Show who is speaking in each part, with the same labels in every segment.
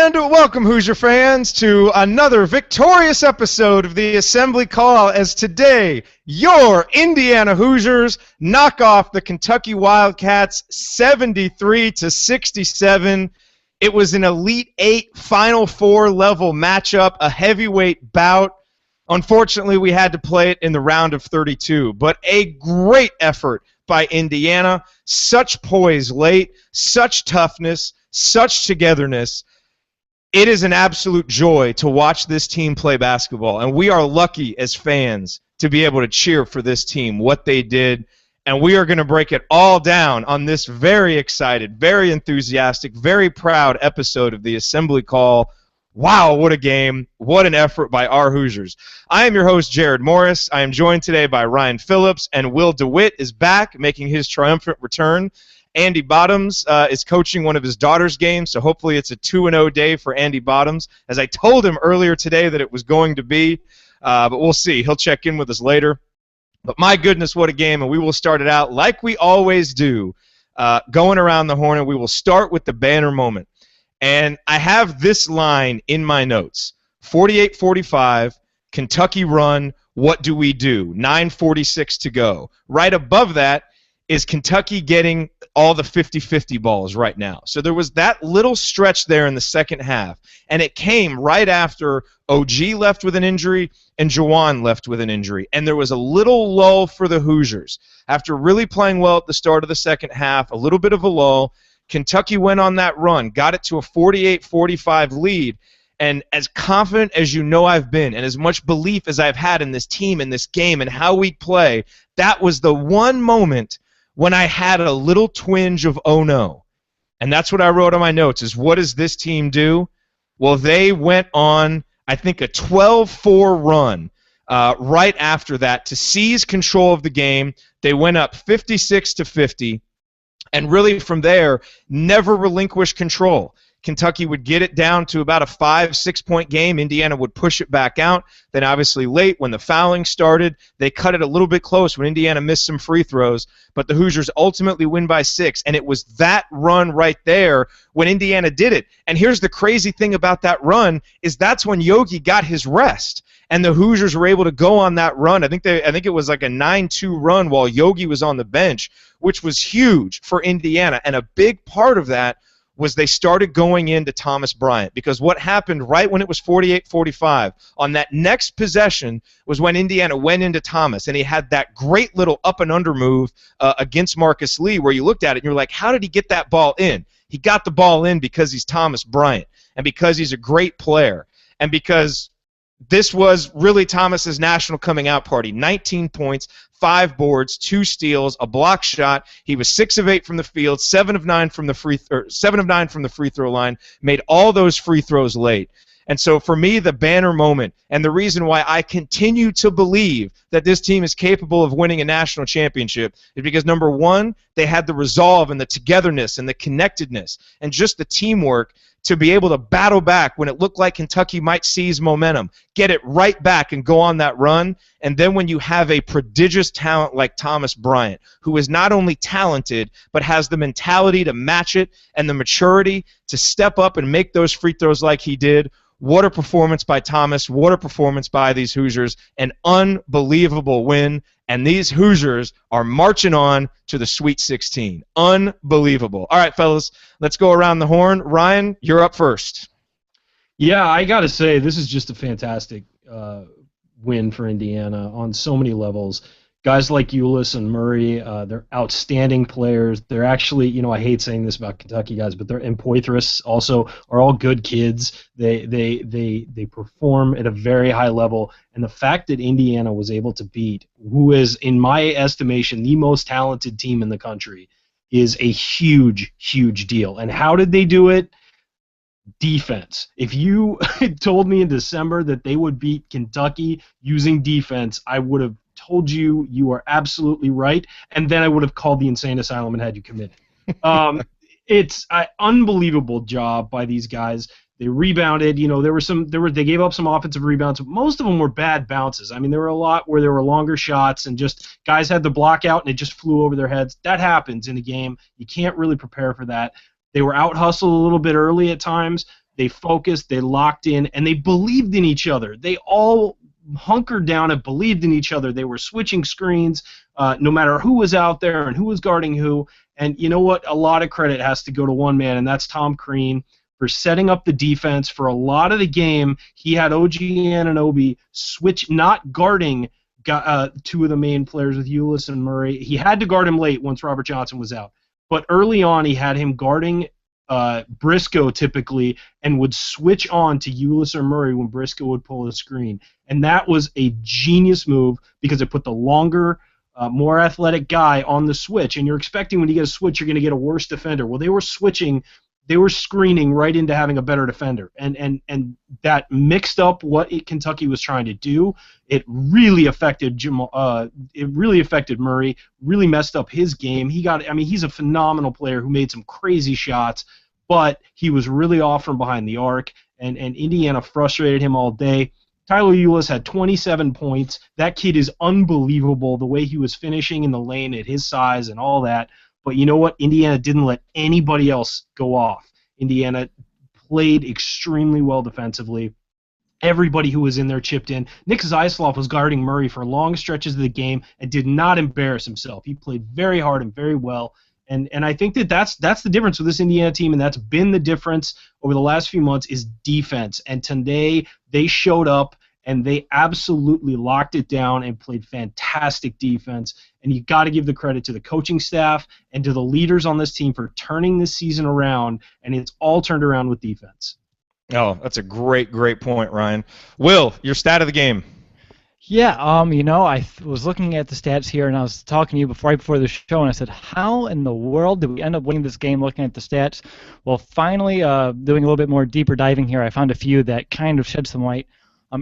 Speaker 1: And welcome, Hoosier fans, to another victorious episode of the Assembly Call, as today your Indiana Hoosiers knock off the Kentucky Wildcats 73-67. It was an Elite Eight Final Four level matchup, a heavyweight bout. Unfortunately, we had to play it in the round of 32, but a great effort by Indiana. Such poise late, such toughness, such togetherness. It is an absolute joy to watch this team play basketball, and we are lucky as fans to be able to cheer for this team, what they did, and we are going to break it all down on this very excited, very enthusiastic, very proud episode of the Assembly Call. Wow, what a game. What an effort by our Hoosiers. I am your host, Jared Morris. I am joined today by Ryan Phillips, and Will DeWitt is back, making his triumphant return. Andy Bottoms is coaching one of his daughter's games, so hopefully it's a 2-0 day for Andy Bottoms, as I told him earlier today that it was going to be, but we'll see. He'll check in with us later. But my goodness, what a game, and we will start it out like we always do, going around the horn, and we will start with the banner moment. And I have this line in my notes: 48-45, Kentucky run, what do we do? 9:46 to go. Right above that is Kentucky getting all the 50-50 balls right now. So there was that little stretch there in the second half, and it came right after OG left with an injury and Jawan left with an injury. And there was a little lull for the Hoosiers. After really playing well at the start of the second half, a little bit of a lull, Kentucky went on that run, got it to a 48-45 lead, and as confident as you know I've been and as much belief as I've had in this team, in this game, and how we play, that was the one moment when I had a little twinge of oh no. And that's what I wrote on my notes, is what does this team do? Well, they went on, I think, a 12-4 run right after that to seize control of the game. They went up 56-50, and really from there, never relinquished control. Kentucky would get it down to about a 5-6 point game. Indiana would push it back out. Then obviously late when the fouling started, they cut it a little bit close when Indiana missed some free throws. But the Hoosiers ultimately win by 6. And it was that run right there when Indiana did it. And here's the crazy thing about that run is that's when Yogi got his rest. And the Hoosiers were able to go on that run. I think it was like a 9-2 run while Yogi was on the bench, which was huge for Indiana. And a big part of that was they started going into Thomas Bryant, because what happened right when it was 48-45 on that next possession was when Indiana went into Thomas, and he had that great little up and under move against Marcus Lee where you looked at it and you're like, how did he get that ball in? He got the ball in because he's Thomas Bryant and because he's a great player and because this was really Thomas's national coming out party. 19 points, 5 boards, 2 steals, a block shot. He was 6 of 8 from the field, 7 of 9 from the free throw line. Made all those free throws late. And so for me, the banner moment, and the reason why I continue to believe that this team is capable of winning a national championship, is because, number one, they had the resolve and the togetherness and the connectedness and just the teamwork to be able to battle back when it looked like Kentucky might seize momentum, get it right back and go on that run. And then when you have a prodigious talent like Thomas Bryant, who is not only talented but has the mentality to match it and the maturity to step up and make those free throws like he did, what a performance by Thomas, what a performance by these Hoosiers, an unbelievable win. And these Hoosiers are marching on to the Sweet 16. Unbelievable. All right, fellas, let's go around the horn. Ryan, you're up first.
Speaker 2: Yeah, I got to say, this is just a fantastic win for Indiana on so many levels. Guys like Willis and Murray, they're outstanding players. They're actually, I hate saying this about Kentucky guys, but they're and Poitras also are all good kids. They perform at a very high level, and the fact that Indiana was able to beat who is, in my estimation, the most talented team in the country is a huge, huge deal. And how did they do it? Defense. If you told me in December that they would beat Kentucky using defense, I would have told you are absolutely right, and then I would have called the insane asylum and had you committed. It's an unbelievable job by these guys. They rebounded. They gave up some offensive rebounds. Most of them were bad bounces. I mean, there were a lot where there were longer shots and just guys had the block out and it just flew over their heads. That happens in a game. You can't really prepare for that. They were out-hustled a little bit early at times, They focused, they locked in, and they believed in each other. They all hunkered down and believed in each other. They were switching screens no matter who was out there and who was guarding who. And you know what? A lot of credit has to go to one man, and that's Tom Crean, for setting up the defense. For a lot of the game, he had OG Anunoby switch, not guarding two of the main players with Willis and Murray. He had to guard him late once Robert Johnson was out. But early on, he had him guarding Briscoe typically, and would switch on to Willis or Murray when Briscoe would pull the screen. And that was a genius move because it put the longer, more athletic guy on the switch. And you're expecting when you get a switch, you're going to get a worse defender. Well, they were switching. They were screening right into having a better defender, and that mixed up what Kentucky was trying to do. It really affected Murray. Really messed up his game. He's a phenomenal player who made some crazy shots, but he was really off from behind the arc, and Indiana frustrated him all day. Tyler Ulis had 27 points. That kid is unbelievable. The way he was finishing in the lane at his size and all that. But you know what? Indiana didn't let anybody else go off. Indiana played extremely well defensively. Everybody who was in there chipped in. Nick Zaislov was guarding Murray for long stretches of the game and did not embarrass himself. He played very hard and very well. And I think that's the difference with this Indiana team, and that's been the difference over the last few months is defense. And today they showed up, and they absolutely locked it down and played fantastic defense. And you got to give the credit to the coaching staff and to the leaders on this team for turning this season around, and it's all turned around with defense.
Speaker 1: Oh, that's a great point, Ryan. Will, your stat of the game.
Speaker 3: Yeah, I was looking at the stats here, and I was talking to you right before the show, and I said, how in the world did we end up winning this game looking at the stats? Well, finally, doing a little bit more deeper diving here, I found a few that kind of shed some light.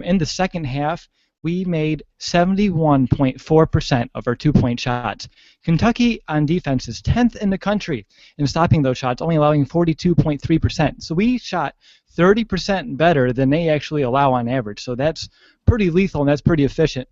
Speaker 3: In the second half, we made 71.4% of our two-point shots. Kentucky on defense is 10th in the country in stopping those shots, only allowing 42.3%. So we shot 30% better than they actually allow on average. So that's pretty lethal and that's pretty efficient.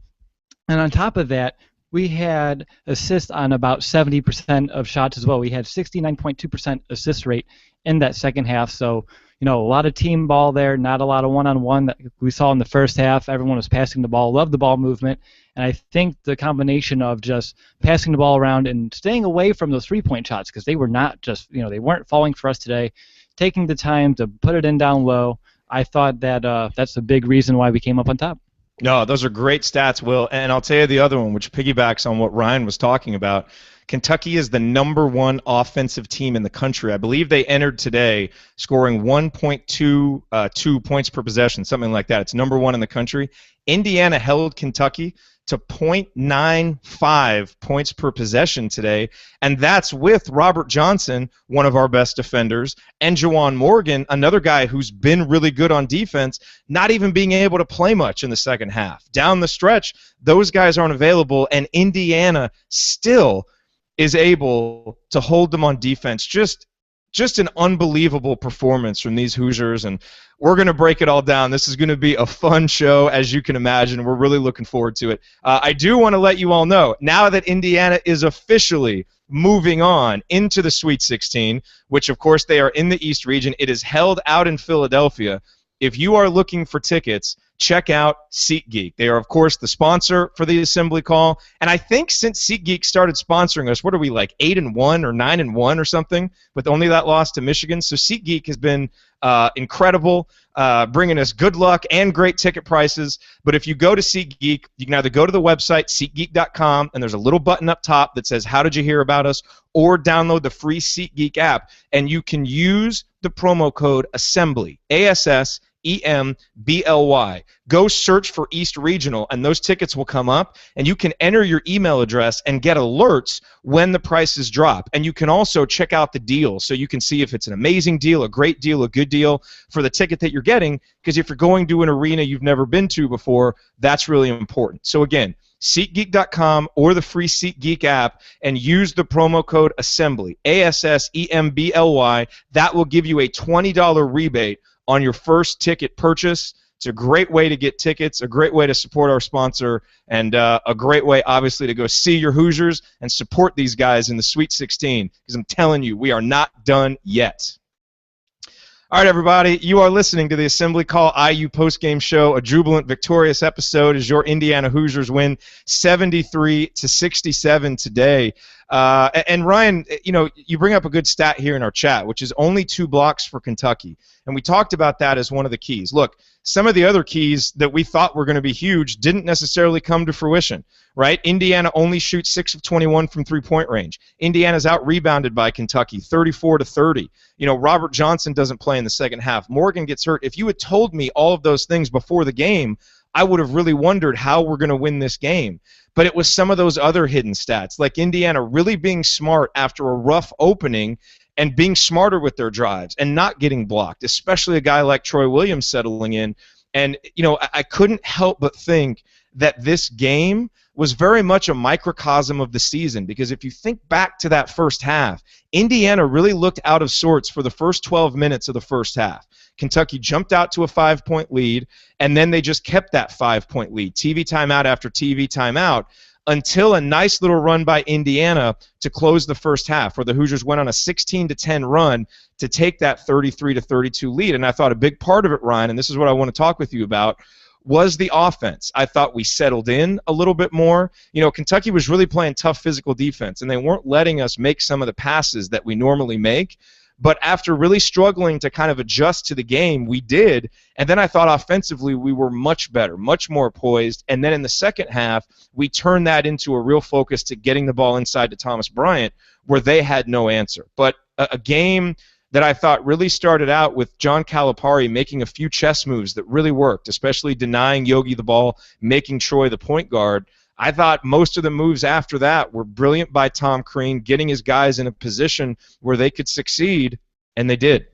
Speaker 3: And on top of that, we had assists on about 70% of shots as well. We had 69.2% assist rate in that second half. So, a lot of team ball there, not a lot of one-on-one that we saw in the first half. Everyone was passing the ball, loved the ball movement. And I think the combination of just passing the ball around and staying away from those three-point shots, because they were not just, they weren't falling for us today, taking the time to put it in down low, I thought that that's a big reason why we came up on top.
Speaker 1: No, those are great stats, Will. And I'll tell you the other one, which piggybacks on what Ryan was talking about. Kentucky is the #1 offensive team in the country. I believe they entered today scoring 1.22 points per possession, something like that. It's #1 in the country. Indiana held Kentucky to 0.95 points per possession today, and that's with Robert Johnson, one of our best defenders, and Juwan Morgan, another guy who's been really good on defense, not even being able to play much in the second half. Down the stretch, those guys aren't available, and Indiana still is able to hold them on defense. Just an unbelievable performance from these Hoosiers, and we're going to break it all down. This is going to be a fun show, as you can imagine. We're really looking forward to it. I do want to let you all know, now that Indiana is officially moving on into the Sweet 16, which, of course, they are in the East region. It is held out in Philadelphia. If you are looking for tickets, check out SeatGeek. They are, of course, the sponsor for the Assembly Call. And I think since SeatGeek started sponsoring us, what are we, like 8-1 or 9-1 or something, with only that loss to Michigan? So SeatGeek has been incredible, bringing us good luck and great ticket prices. But if you go to SeatGeek, you can either go to the website, SeatGeek.com, and there's a little button up top that says, how did you hear about us? Or download the free SeatGeek app, and you can use the promo code ASSEMBLY, ASSEMBLY. Go search for East Regional, and those tickets will come up, and you can enter your email address and get alerts when the prices drop. And you can also check out the deal, so you can see if it's an amazing deal, a great deal, a good deal for the ticket that you're getting, because if you're going to an arena you've never been to before, that's really important. So again, SeatGeek.com or the free SeatGeek app, and use the promo code ASSEMBLY, ASSEMBLY. That will give you a $20 rebate on your first ticket purchase. It's a great way to get tickets, a great way to support our sponsor, and a great way, obviously, to go see your Hoosiers and support these guys in the Sweet 16, because I'm telling you, we are not done yet. All right, everybody, you are listening to the Assembly Call IU postgame show. A jubilant, victorious episode as your Indiana Hoosiers win 73-67 today. And Ryan, you bring up a good stat here in our chat, which is only 2 blocks for Kentucky. And we talked about that as one of the keys. Look, some of the other keys that we thought were going to be huge didn't necessarily come to fruition, right? Indiana only shoots 6 of 21 from three-point range. Indiana's out-rebounded by Kentucky, 34-30. Robert Johnson doesn't play in the second half. Morgan gets hurt. If you had told me all of those things before the game, I would have really wondered how we're going to win this game. But it was some of those other hidden stats, like Indiana really being smart after a rough opening and being smarter with their drives and not getting blocked, especially a guy like Troy Williams settling in. And, I couldn't help but think that this game was very much a microcosm of the season, because if you think back to that first half, Indiana really looked out of sorts for the first 12 minutes of the first half. Kentucky jumped out to a 5-point lead, and then they just kept that 5-point lead, TV timeout after TV timeout, until a nice little run by Indiana to close the first half, where the Hoosiers went on a 16-10 run to take that 33-32 lead. And I thought a big part of it, Ryan, and this is what I want to talk with you about, was the offense. I thought we settled in a little bit more. Kentucky was really playing tough physical defense, and they weren't letting us make some of the passes that we normally make. But after really struggling to kind of adjust to the game, we did. And then I thought offensively we were much better, much more poised. And then in the second half, we turned that into a real focus to getting the ball inside to Thomas Bryant, where they had no answer. But a game that I thought really started out with John Calipari making a few chess moves that really worked, especially denying Yogi the ball, making Troy the point guard. I thought most of the moves after that were brilliant by Tom Crean, getting his guys in a position where they could succeed, and they did.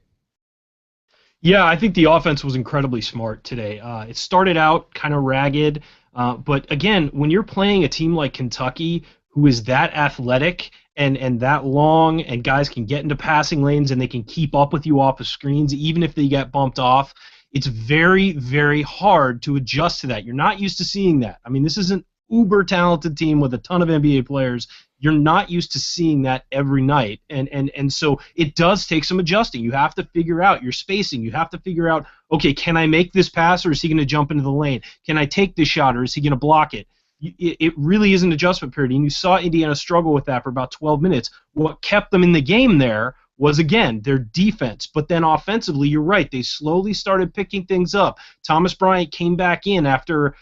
Speaker 2: Yeah, I think the offense was incredibly smart today. It started out kind of ragged, but again, when you're playing a team like Kentucky, who is that athletic and that long, and guys can get into passing lanes and they can keep up with you off of screens, even if they get bumped off, it's very, very hard to adjust to that. You're not used to seeing that. I mean, this is an uber talented team with a ton of NBA players. You're not used to seeing that every night, and so it does take some adjusting. You have to figure out your spacing. You have to figure out, okay, can I make this pass, or is he going to jump into the lane? Can I take this shot, or is he going to block it? It really is an adjustment period, and you saw Indiana struggle with that for about 12 minutes. What kept them in the game there was, again, their defense. But then offensively, you're right, they slowly started picking things up. Thomas Bryant came back in after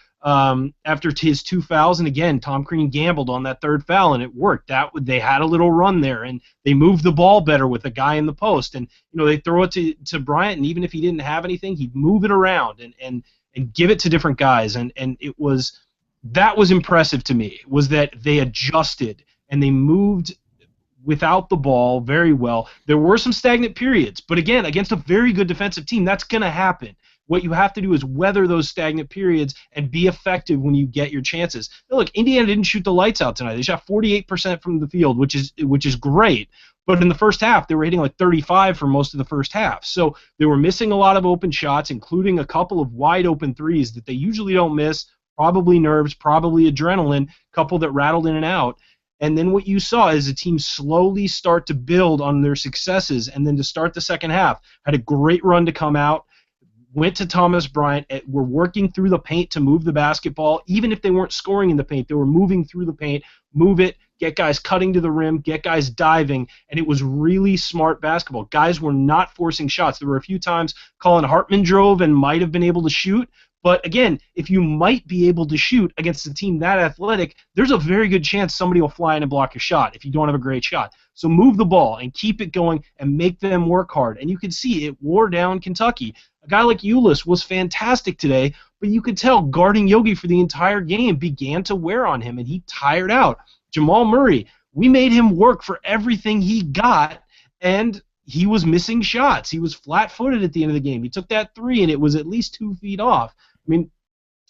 Speaker 2: his 2 fouls, and again, Tom Crean gambled on that 3rd foul, and it worked. They had a little run there, and they moved the ball better with a guy in the post. And they throw it to Bryant, and even if he didn't have anything, he'd move it around and give it to different guys. And that was impressive to me, was that they adjusted and they moved without the ball very well. There were some stagnant periods, but again, against a very good defensive team, that's going to happen. What you have to do is weather those stagnant periods and be effective when you get your chances. Now, look, Indiana didn't shoot the lights out tonight. They shot 48% from the field, which is great. But in the first half, they were hitting like 35 for most of the first half. So they were missing a lot of open shots, including a couple of wide open threes that they usually don't miss. Probably nerves, probably adrenaline, couple that rattled in and out. And then what you saw is a team slowly start to build on their successes, and then to start the second half, had a great run to come out, went to Thomas Bryant, were working through the paint to move the basketball. Even if they weren't scoring in the paint, they were moving through the paint, move it, get guys cutting to the rim, get guys diving, and it was really smart basketball. Guys were not forcing shots. There were a few times Collin Hartman drove and might have been able to shoot, but again, if you might be able to shoot against a team that athletic, there's a very good chance somebody will fly in and block your shot if you don't have a great shot. So move the ball and keep it going and make them work hard. And you could see it wore down Kentucky. A guy like Willis was fantastic today, but you could tell guarding Yogi for the entire game began to wear on him, and he tired out. Jamal Murray, we made him work for everything he got, and he was missing shots. He was flat-footed at the end of the game. He took that 3, and it was at least 2 feet off. I mean,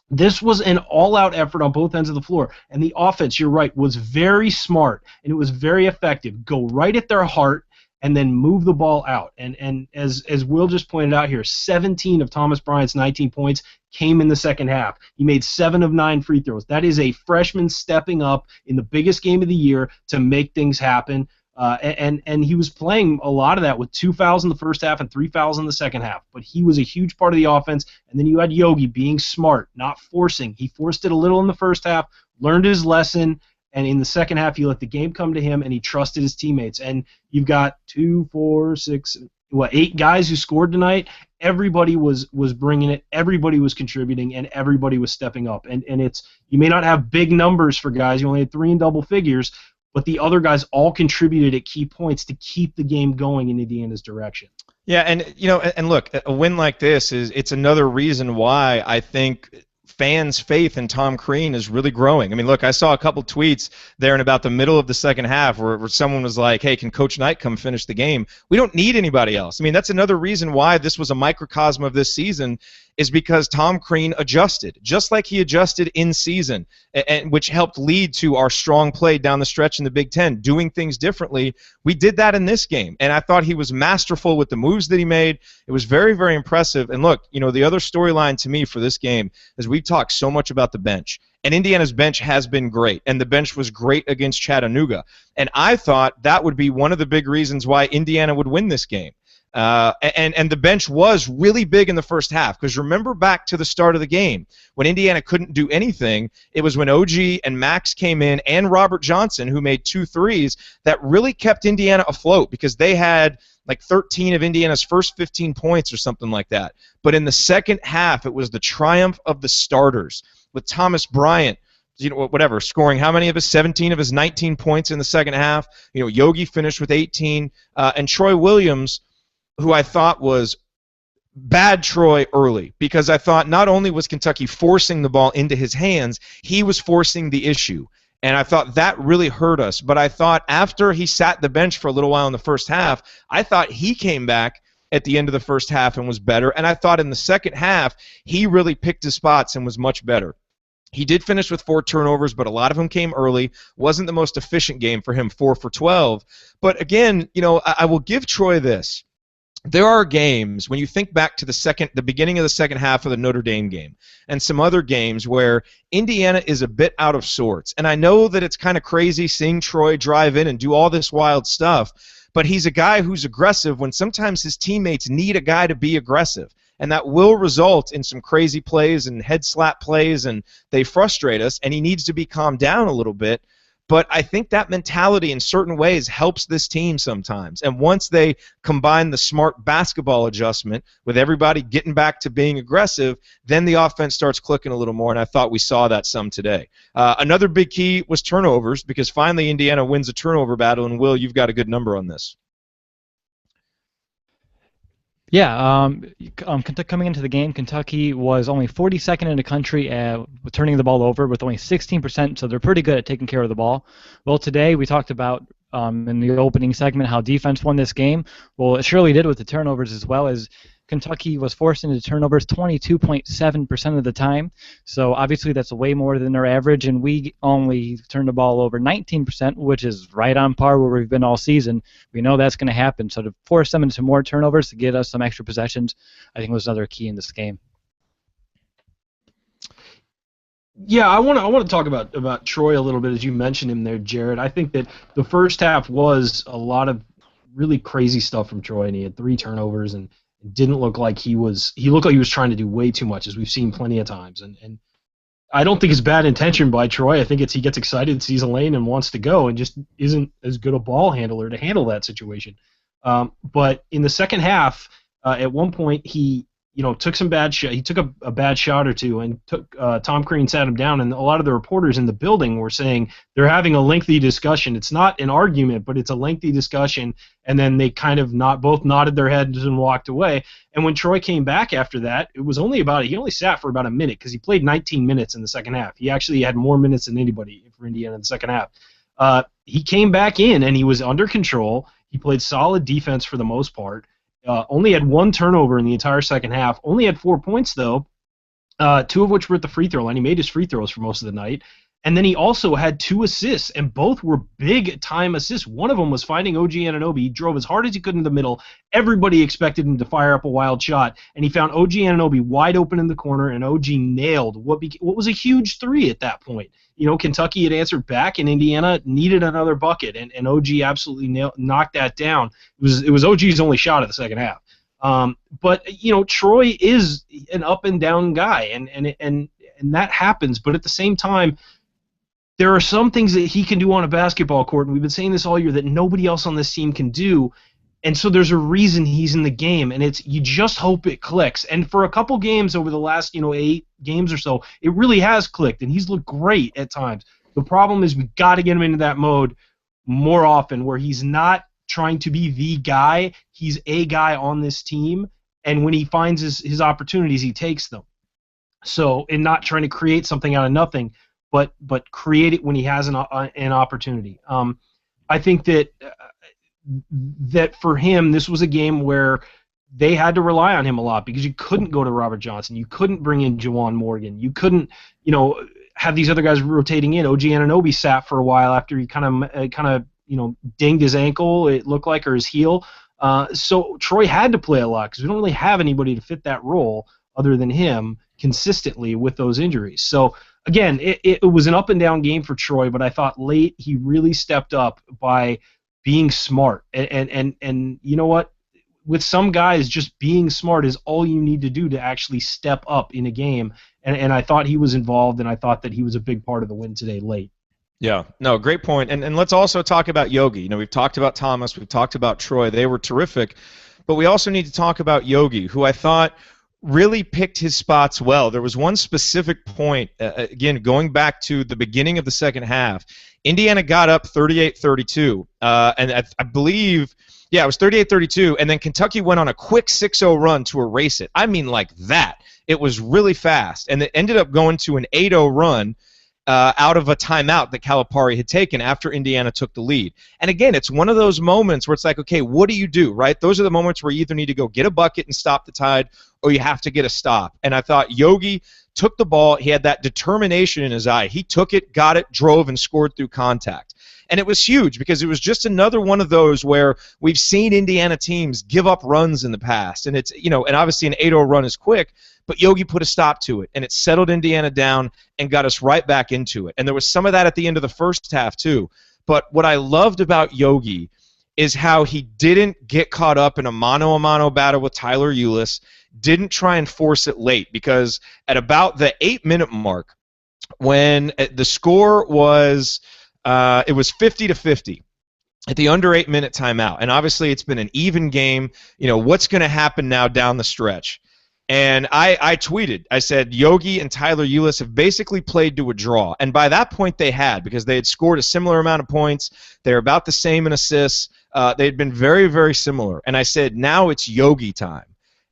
Speaker 2: this was an all-out effort on both ends of the floor, and the offense, you're right, was very smart, and it was very effective. Go right at their heart and then move the ball out. And as Will just pointed out here, 17 of Thomas Bryant's 19 points came in the second half. He made 7 of 9 free throws. That is a freshman stepping up in the biggest game of the year to make things happen. And he was playing a lot of that with 2 fouls in the first half and 3 fouls in the second half. But he was a huge part of the offense. And then you had Yogi being smart, not forcing. He forced it a little in the first half, learned his lesson, and in the second half he let the game come to him, and he trusted his teammates. And you've got 8 guys who scored tonight. Everybody was bringing it. Everybody was contributing, and everybody was stepping up. And it's, you may not have big numbers for guys. You only had 3 in double figures, but the other guys all contributed at key points to keep the game going in Indiana's direction.
Speaker 1: Yeah, and look, a win like this it's another reason why I think fans' faith in Tom Crean is really growing. I mean, look, I saw a couple tweets there in about the middle of the second half where someone was like, hey, can Coach Knight come finish the game? We don't need anybody else. I mean, that's another reason why this was a microcosm of this season, is because Tom Crean adjusted, just like he adjusted in season, and which helped lead to our strong play down the stretch in the Big Ten, doing things differently. We did that in this game, and I thought he was masterful with the moves that he made. It was very, very impressive. And look, the other storyline to me for this game is we've talked so much about the bench, and Indiana's bench has been great, and the bench was great against Chattanooga. And I thought that would be one of the big reasons why Indiana would win this game. And the bench was really big in the first half, because remember back to the start of the game when Indiana couldn't do anything. It was when OG and Max came in, and Robert Johnson, who made 2 threes, that really kept Indiana afloat, because they had like 13 of Indiana's first 15 points or something like that. But in the second half, it was the triumph of the starters, with Thomas Bryant, scoring how many of his 17 of his 19 points in the second half. Yogi finished with 18, and Troy Williams, who I thought was bad Troy early, because I thought not only was Kentucky forcing the ball into his hands, he was forcing the issue. And I thought that really hurt us. But I thought after he sat the bench for a little while in the first half, I thought he came back at the end of the first half and was better. And I thought in the second half, he really picked his spots and was much better. He did finish with 4 turnovers, but a lot of them came early. Wasn't the most efficient game for him, 4 for 12. But again, I will give Troy this. There are games, when you think back to the beginning of the second half of the Notre Dame game and some other games, where Indiana is a bit out of sorts. And I know that it's kind of crazy seeing Troy drive in and do all this wild stuff, but he's a guy who's aggressive when sometimes his teammates need a guy to be aggressive. And that will result in some crazy plays and head slap plays, and they frustrate us, and he needs to be calmed down a little bit. But I think that mentality in certain ways helps this team sometimes. And once they combine the smart basketball adjustment with everybody getting back to being aggressive, then the offense starts clicking a little more, and I thought we saw that some today. Another big key was turnovers, because finally Indiana wins a turnover battle, and Will, you've got a good number on this.
Speaker 3: Yeah, coming into the game, Kentucky was only 42nd in the country at turning the ball over, with only 16%, so they're pretty good at taking care of the ball. Well, today we talked about in the opening segment how defense won this game. Well, it surely did with the turnovers as well, as Kentucky was forced into turnovers 22.7% of the time. So obviously that's way more than their average, and we only turned the ball over 19%, which is right on par where we've been all season. We know that's going to happen. So to force them into more turnovers to get us some extra possessions, I think was another key in this game.
Speaker 2: Yeah, I want to talk about Troy a little bit, as you mentioned him there, Jared. I think that the first half was a lot of really crazy stuff from Troy, and he had 3 turnovers, and didn't look like he looked like he was trying to do way too much, as we've seen plenty of times. And I don't think it's bad intention by Troy. I think he gets excited, sees a lane, and wants to go, and just isn't as good a ball handler to handle that situation. But in the second half, at one point he took some bad shot. He took a bad shot or two, and Tom Crean sat him down, and a lot of the reporters in the building were saying they're having a lengthy discussion. It's not an argument, but it's a lengthy discussion, and then they kind of both nodded their heads and walked away. And when Troy came back after that, it was only he only sat for about a minute, because he played 19 minutes in the second half. He actually had more minutes than anybody for Indiana in the second half. He came back in, and he was under control. He played solid defense for the most part. Only had 1 turnover in the entire second half. Only had 4 points, though, 2 of which were at the free throw line. He made his free throws for most of the night. And then he also had 2 assists, and both were big-time assists. One of them was finding OG Anunoby. He drove as hard as he could in the middle. Everybody expected him to fire up a wild shot, and he found OG Anunoby wide open in the corner, and OG nailed what was a huge 3 at that point. You know, Kentucky had answered back, and Indiana needed another bucket, and OG absolutely knocked that down. It was OG's only shot of the second half. But, you know, Troy is an up-and-down guy, and that happens. But at the same time, there are some things that he can do on a basketball court, and we've been saying this all year, that nobody else on this team can do. And so there's a reason he's in the game, and it's you just hope it clicks. And for a couple games over the last 8 games or so, it really has clicked, and he's looked great at times. The problem is we've got to get him into that mode more often where he's not trying to be the guy. He's a guy on this team, and when he finds his opportunities, he takes them. So, and not trying to create something out of nothing, but create it when he has an opportunity. I think that for him, this was a game where they had to rely on him a lot because you couldn't go to Robert Johnson. You couldn't bring in Juwan Morgan. You couldn't, have these other guys rotating in. OG Anunoby sat for a while after he kind of dinged his ankle, it looked like, or his heel. So Troy had to play a lot because we don't really have anybody to fit that role other than him consistently with those injuries. So again, it was an up and down game for Troy, but I thought late he really stepped up by being smart. And you know what? With some guys, just being smart is all you need to do to actually step up in a game. And I thought he was involved, and I thought that he was a big part of the win today late.
Speaker 1: Yeah, no, great point. And let's also talk about Yogi. We've talked about Thomas, we've talked about Troy. They were terrific. But we also need to talk about Yogi, who I thought really picked his spots well. There was one specific point, again, going back to the beginning of the second half. Indiana got up 38-32, and I believe, yeah, it was 38-32, and then Kentucky went on a quick 6-0 run to erase it. I mean, like that. It was really fast, and it ended up going to an 8-0 run out of a timeout that Calipari had taken after Indiana took the lead. And again, it's one of those moments where it's like, okay, what do you do, right? Those are the moments where you either need to go get a bucket and stop the Tide, or you have to get a stop. And I thought Yogi took the ball. He had that determination in his eye. He took it, got it, drove, and scored through contact. And it was huge because it was just another one of those where we've seen Indiana teams give up runs in the past. And it's, and obviously an 8-0 run is quick, but Yogi put a stop to it, and it settled Indiana down and got us right back into it. And there was some of that at the end of the first half too. But what I loved about Yogi is how he didn't get caught up in a mano-a-mano battle with Tyler Willis, didn't try and force it late, because at about the 8-minute mark, when the score was it was 50-50 at the under 8-minute timeout, and obviously it's been an even game. What's going to happen now down the stretch? And I tweeted, I said, Yogi and Tyler Willis have basically played to a draw. And by that point they had, because they had scored a similar amount of points. They were about the same in assists. They had been very, very similar. And I said, now it's Yogi time.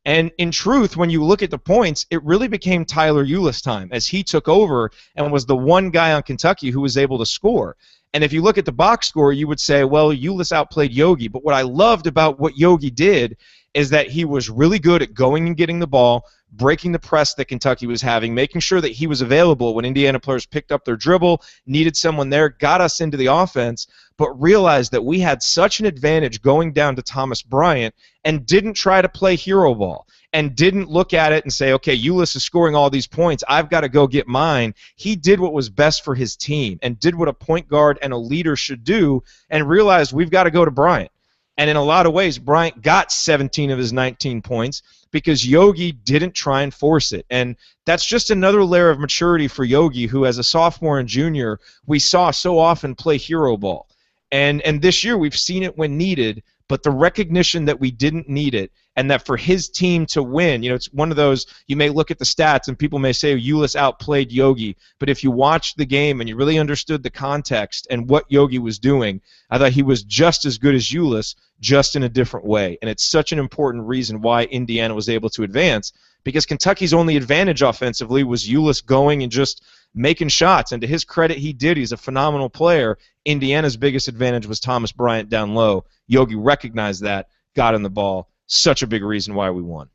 Speaker 1: And in truth, when you look at the points, it really became Tyler Willis time as he took over and was the one guy on Kentucky who was able to score. And if you look at the box score, you would say, well, Willis outplayed Yogi. But what I loved about what Yogi did is that he was really good at going and getting the ball, breaking the press that Kentucky was having, making sure that he was available when Indiana players picked up their dribble, needed someone there, got us into the offense, but realized that we had such an advantage going down to Thomas Bryant and didn't try to play hero ball and didn't look at it and say, okay, Willis is scoring all these points, I've got to go get mine. He did what was best for his team and did what a point guard and a leader should do and realized we've got to go to Bryant. And in a lot of ways, Bryant got 17 of his 19 points because Yogi didn't try and force it. And that's just another layer of maturity for Yogi, who as a sophomore and junior, we saw so often play hero ball. And this year we've seen it when needed, but the recognition that we didn't need it and that for his team to win, it's one of those, you may look at the stats and people may say Willis outplayed Yogi, but if you watched the game and you really understood the context and what Yogi was doing, I thought he was just as good as Willis, just in a different way. And it's such an important reason why Indiana was able to advance, because Kentucky's only advantage offensively was Willis going and just making shots. And to his credit, he did. He's a phenomenal player. Indiana's biggest advantage was Thomas Bryant down low. Yogi recognized that, got in the ball. Such a big reason why we won.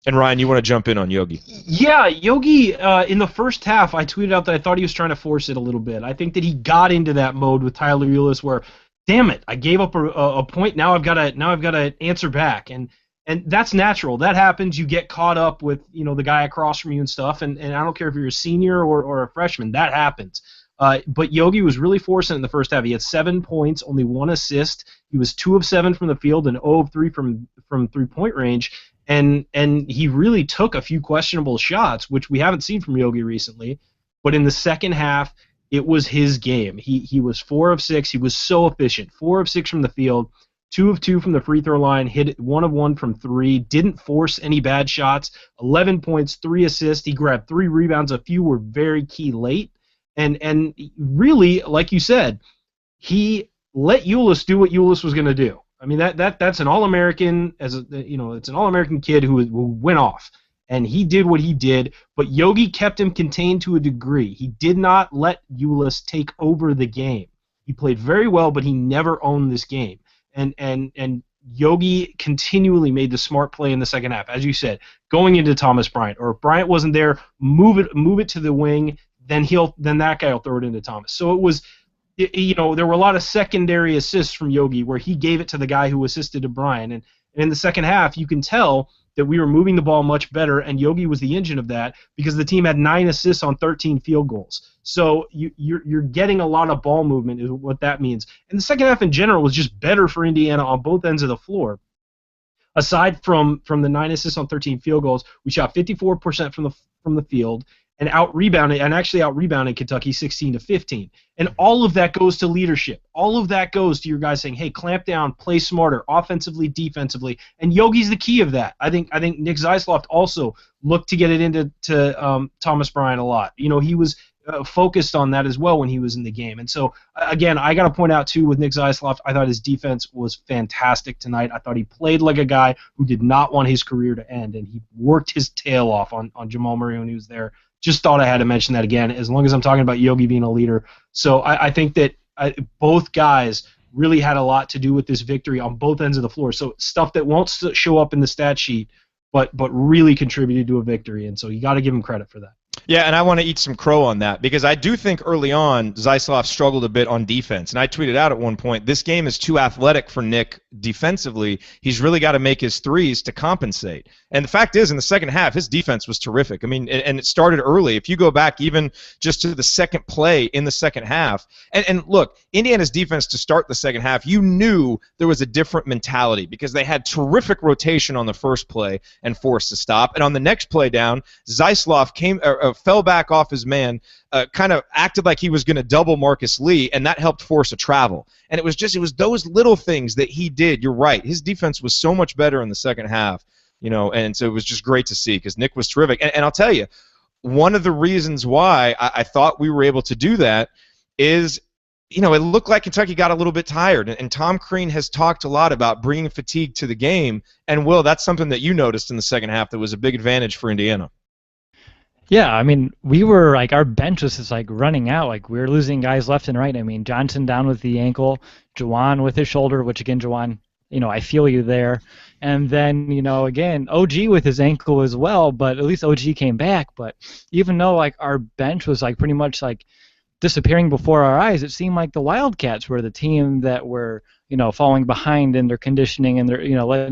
Speaker 1: And Ryan, you want to jump in on Yogi?
Speaker 2: Yeah, Yogi, in the first half, I tweeted out that I thought he was trying to force it a little bit. I think that he got into that mode with Tyler Willis where, damn it, I gave up a point. Now I've got to answer back, and that's natural. That happens. You get caught up with the guy across from you and stuff, and I don't care if you're a senior or a freshman. That happens. But Yogi was really forcing it in the first half. He had 7 points, only 1 assist. He was 2 of 7 from the field and 0 of 3 from 3-point range. And he really took a few questionable shots, which we haven't seen from Yogi recently. But in the second half, it was his game. He was 4 of 6. He was so efficient. 4 of 6 from the field, 2 of 2 from the free throw line, hit 1 of 1 from 3, didn't force any bad shots, 11 points, 3 assists. He grabbed 3 rebounds. A few were very key late. And really, like you said, he let Willis do what Willis was going to do. I mean that's an All-American it's an All-American kid who went off, and he did what he did. But Yogi kept him contained to a degree. He did not let Willis take over the game. He played very well, but he never owned this game. And Yogi continually made the smart play in the second half, as you said, going into Thomas Bryant. Or if Bryant wasn't there, move it to the wing. Then that guy will throw it into Thomas. So it was. There were a lot of secondary assists from Yogi where he gave it to the guy who assisted to Brian. And in the second half, you can tell that we were moving the ball much better, and Yogi was the engine of that because the team had 9 assists on 13 field goals. So you're getting a lot of ball movement is what that means. And the second half in general was just better for Indiana on both ends of the floor. Aside from the 9 assists on 13 field goals, we shot 54% from the field. And actually out-rebounded Kentucky 16-15. And all of that goes to leadership. All of that goes to your guys saying, hey, clamp down, play smarter, offensively, defensively. And Yogi's the key of that. I think Nick Zeisloft also looked to get it into Thomas Bryant a lot. He was focused on that as well when he was in the game. And so, again, I got to point out, too, with Nick Zeisloft, I thought his defense was fantastic tonight. I thought he played like a guy who did not want his career to end, and he worked his tail off on Jamal Murray when he was there. Just thought I had to mention that again, as long as I'm talking about Yogi being a leader. So I think that both guys really had a lot to do with this victory on both ends of the floor. So stuff that won't show up in the stat sheet, but really contributed to a victory. And so you got to give him credit for that.
Speaker 1: Yeah, and I want to eat some crow on that because I do think early on Zeisloft struggled a bit on defense. And I tweeted out at one point, this game is too athletic for Nick defensively. He's really got to make his threes to compensate. And the fact is, in the second half, his defense was terrific. I mean, and it started early. If you go back even just to the second play in the second half, and look, Indiana's defense to start the second half, you knew there was a different mentality because they had terrific rotation on the first play and forced to stop. And on the next play down, Zeisloft fell back off his man, kind of acted like he was going to double Marcus Lee, and that helped force a travel. And it was those little things that he did. You're right. His defense was so much better in the second half, and so it was just great to see because Nick was terrific. And I'll tell you, one of the reasons why I thought we were able to do that is, it looked like Kentucky got a little bit tired, and Tom Crean has talked a lot about bringing fatigue to the game. And, Will, that's something that you noticed in the second half that was a big advantage for Indiana.
Speaker 3: Yeah, I mean, we were our bench was just running out. We were losing guys left and right. I mean, Johnson down with the ankle, Juwan with his shoulder, which again, Juwan, I feel you there. And then, again, OG with his ankle as well, but at least OG came back. But even though our bench was pretty much disappearing before our eyes, it seemed like the Wildcats were the team that were, falling behind in their conditioning and their,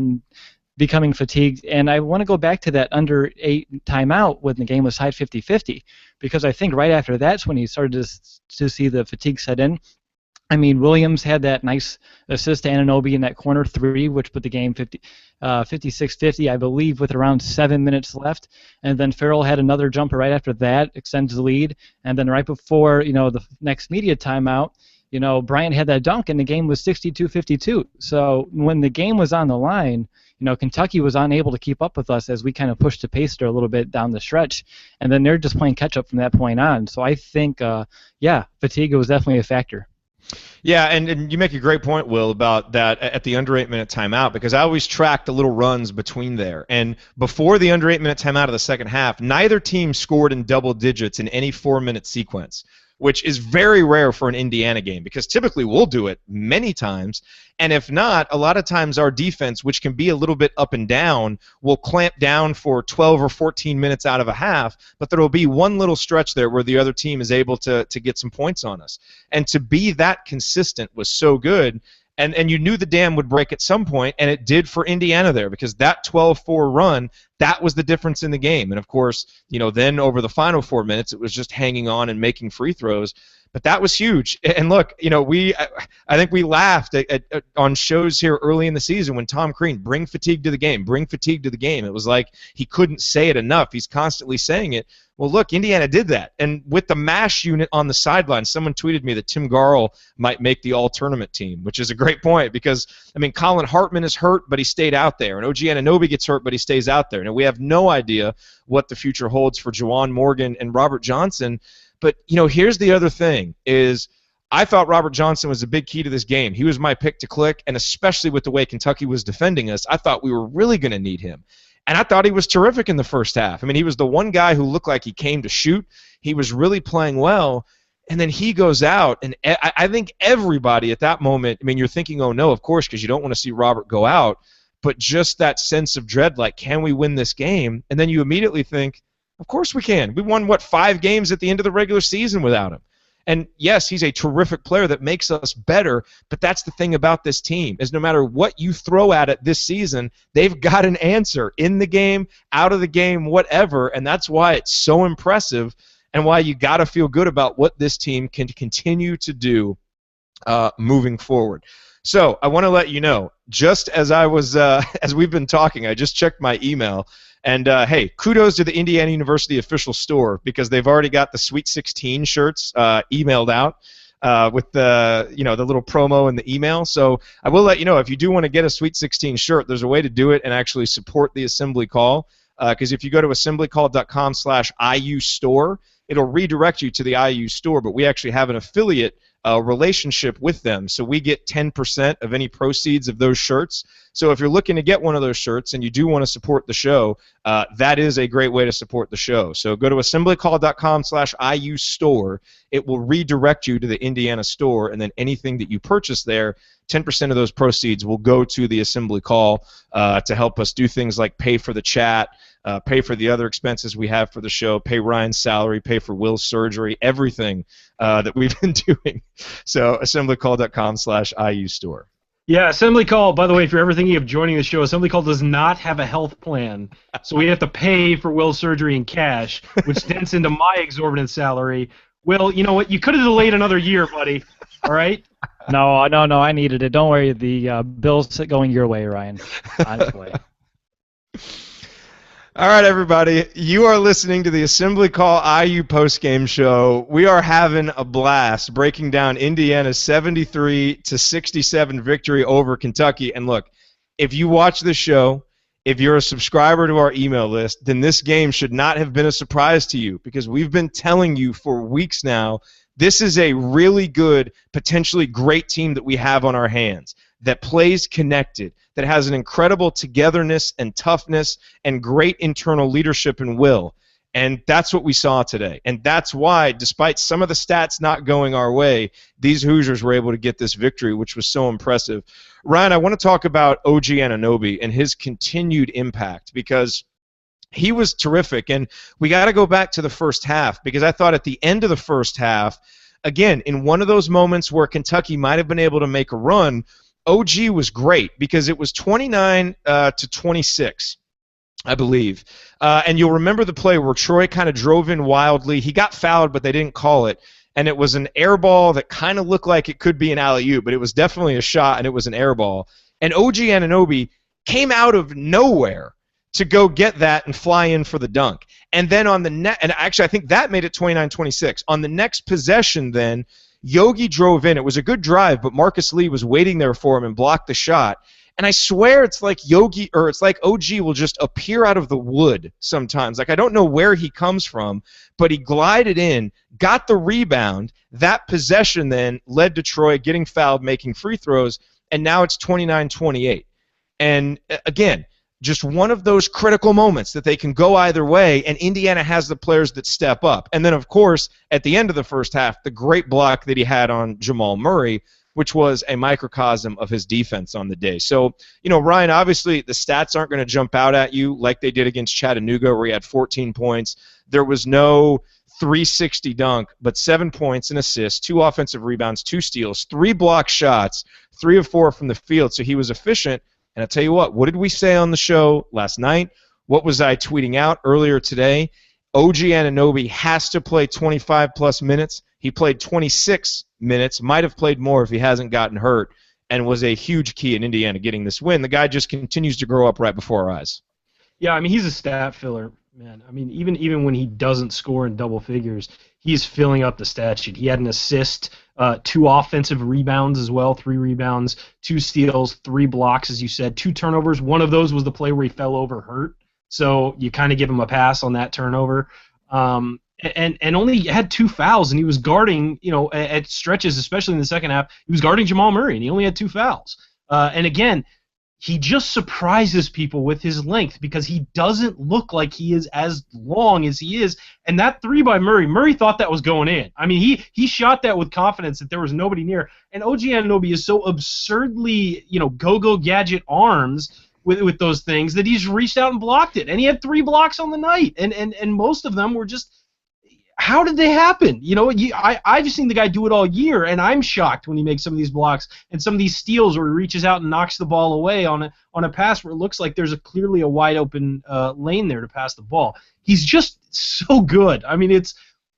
Speaker 3: becoming fatigued. And I want to go back to that under 8 timeout when the game was tied 50-50, because I think right after that's when he started to see the fatigue set in. I mean, Williams had that nice assist to Anunoby in that corner 3, which put the game 56-50, I believe, with around 7 minutes left. And then Farrell had another jumper right after that, extends the lead. And then right before, the next media timeout, Bryant had that dunk, and the game was 62-52. So when the game was on the line, Kentucky was unable to keep up with us as we kind of pushed the pace there a little bit down the stretch. And then they're just playing catch-up from that point on. So I think, fatigue was definitely a factor.
Speaker 1: Yeah, and you make a great point, Will, about that at the under 8-minute timeout, because I always track the little runs between there. And before the under 8-minute timeout of the second half, neither team scored in double digits in any 4-minute sequence. which is very rare for an Indiana game because typically we'll do it many times. And if not, a lot of times our defense, which can be a little bit up and down, will clamp down for 12 or 14 minutes out of a half, but there will be one little stretch there where the other team is able to get some points on us. And to be that consistent was so good. And you knew the dam would break at some point, and it did for Indiana there because that 12-4 run, that was the difference in the game. And, of course, then over the final 4 minutes, it was just hanging on and making free throws. But that was huge. And, look, I think we laughed on shows here early in the season when Tom Crean, bring fatigue to the game, bring fatigue to the game. It was like he couldn't say it enough. He's constantly saying it. Well, look, Indiana did that. And with the MASH unit on the sideline, someone tweeted me that Tim Garl might make the all-tournament team, which is a great point because, Collin Hartman is hurt, but he stayed out there. And OG Anunoby gets hurt, but he stays out there. Now, we have no idea what the future holds for Juwan Morgan and Robert Johnson. But, here's the other thing is I thought Robert Johnson was a big key to this game. He was my pick to click, and especially with the way Kentucky was defending us, I thought we were really going to need him. And I thought he was terrific in the first half. He was the one guy who looked like he came to shoot. He was really playing well. And then he goes out, and I think everybody at that moment, you're thinking, oh, no, of course, because you don't want to see Robert go out. But just that sense of dread, like, can we win this game? And then you immediately think, of course we can. We won, 5 games at the end of the regular season without him. And, yes, he's a terrific player that makes us better, but that's the thing about this team is no matter what you throw at it this season, they've got an answer in the game, out of the game, whatever, and that's why it's so impressive and why you got to feel good about what this team can continue to do moving forward. So I want to let you know, just as I was, as we've been talking, I just checked my email. And, hey, kudos to the Indiana University official store because they've already got the Sweet 16 shirts emailed out with the little promo in the email. So I will let you know, if you do want to get a Sweet 16 shirt, there's a way to do it and actually support the Assembly Call. Because if you go to assemblycall.com/IU store, it'll redirect you to the IU store. But we actually have an affiliate relationship with them. So we get 10% of any proceeds of those shirts. So if you're looking to get one of those shirts and you do want to support the show, that is a great way to support the show. So go to assemblycall.com/IU store. It will redirect you to the Indiana store, and then anything that you purchase there, 10% of those proceeds will go to the Assembly Call to help us do things like pay for the chat, pay for the other expenses we have for the show, pay Ryan's salary, pay for Will's surgery, everything that we've been doing. So assemblycall.com/IU store.
Speaker 2: Yeah, Assembly Call, by the way, if you're ever thinking of joining the show, Assembly Call does not have a health plan. So we have to pay for Will's surgery in cash, which dents into my exorbitant salary. Will, you know what? You could have delayed another year, buddy. All right?
Speaker 3: No, I needed it. Don't worry. The bill's going your way, Ryan. On its way.
Speaker 1: All right, everybody. You are listening to the Assembly Call IU postgame show. We are having a blast breaking down Indiana's 73-67 victory over Kentucky. And look, if you watch the show, if you're a subscriber to our email list, then this game should not have been a surprise to you because we've been telling you for weeks now this is a really good, potentially great team that we have on our hands that plays connected, that has an incredible togetherness and toughness and great internal leadership and will. And that's what we saw today. And that's why, despite some of the stats not going our way, these Hoosiers were able to get this victory, which was so impressive. Ryan, I want to talk about OG Anunoby and his continued impact because he was terrific. And we got to go back to the first half because I thought at the end of the first half, again, in one of those moments where Kentucky might have been able to make a run, OG was great because it was 29-26, I believe. And you'll remember the play where Troy kind of drove in wildly. He got fouled, but they didn't call it. And it was an air ball that kind of looked like it could be an alley-oop, but it was definitely a shot, and it was an air ball. And OG Anunoby came out of nowhere to go get that and fly in for the dunk. And then on the and actually I think that made it 29-26. On the next possession then, Yogi drove in. It was a good drive, but Marcus Lee was waiting there for him and blocked the shot. And I swear it's like it's like OG will just appear out of the wood sometimes. Like I don't know where he comes from, but he glided in, got the rebound. That possession then led to Troy getting fouled, making free throws, and now it's 29-28. And again, just one of those critical moments that they can go either way, and Indiana has the players that step up. And then, of course, at the end of the first half, the great block that he had on Jamal Murray, which was a microcosm of his defense on the day. So, Ryan, obviously the stats aren't going to jump out at you like they did against Chattanooga, where he had 14 points. There was no 360 dunk, but 7 points, an assist, 2 offensive rebounds, 2 steals, 3 block shots, 3 of 4 from the field. So he was efficient. And I'll tell you what did we say on the show last night? What was I tweeting out earlier today? OG Anunoby has to play 25-plus minutes. He played 26 minutes, might have played more if he hasn't gotten hurt, and was a huge key in Indiana getting this win. The guy just continues to grow up right before our eyes.
Speaker 2: Yeah, I mean, he's a stat filler, man. I mean, even when he doesn't score in double figures, he's filling up the stat sheet. He had an assist, 2 offensive rebounds as well, 3 rebounds, 2 steals, 3 blocks, as you said, 2 turnovers. One of those was the play where he fell over hurt, so you kind of give him a pass on that turnover. And only had 2 fouls, and he was guarding, at stretches, especially in the second half, he was guarding Jamal Murray, and he only had 2 fouls. And again, he just surprises people with his length because he doesn't look like he is as long as he is. And that 3 by Murray thought that was going in. I mean, he shot that with confidence that there was nobody near. And OG Anunoby is so absurdly, go-go gadget arms with those things that he's reached out and blocked it. And he had 3 blocks on the night. And most of them were just, how did they happen? I've seen the guy do it all year, and I'm shocked when he makes some of these blocks and some of these steals where he reaches out and knocks the ball away on a pass where it looks like there's clearly a wide open lane there to pass the ball. He's just so good. I mean,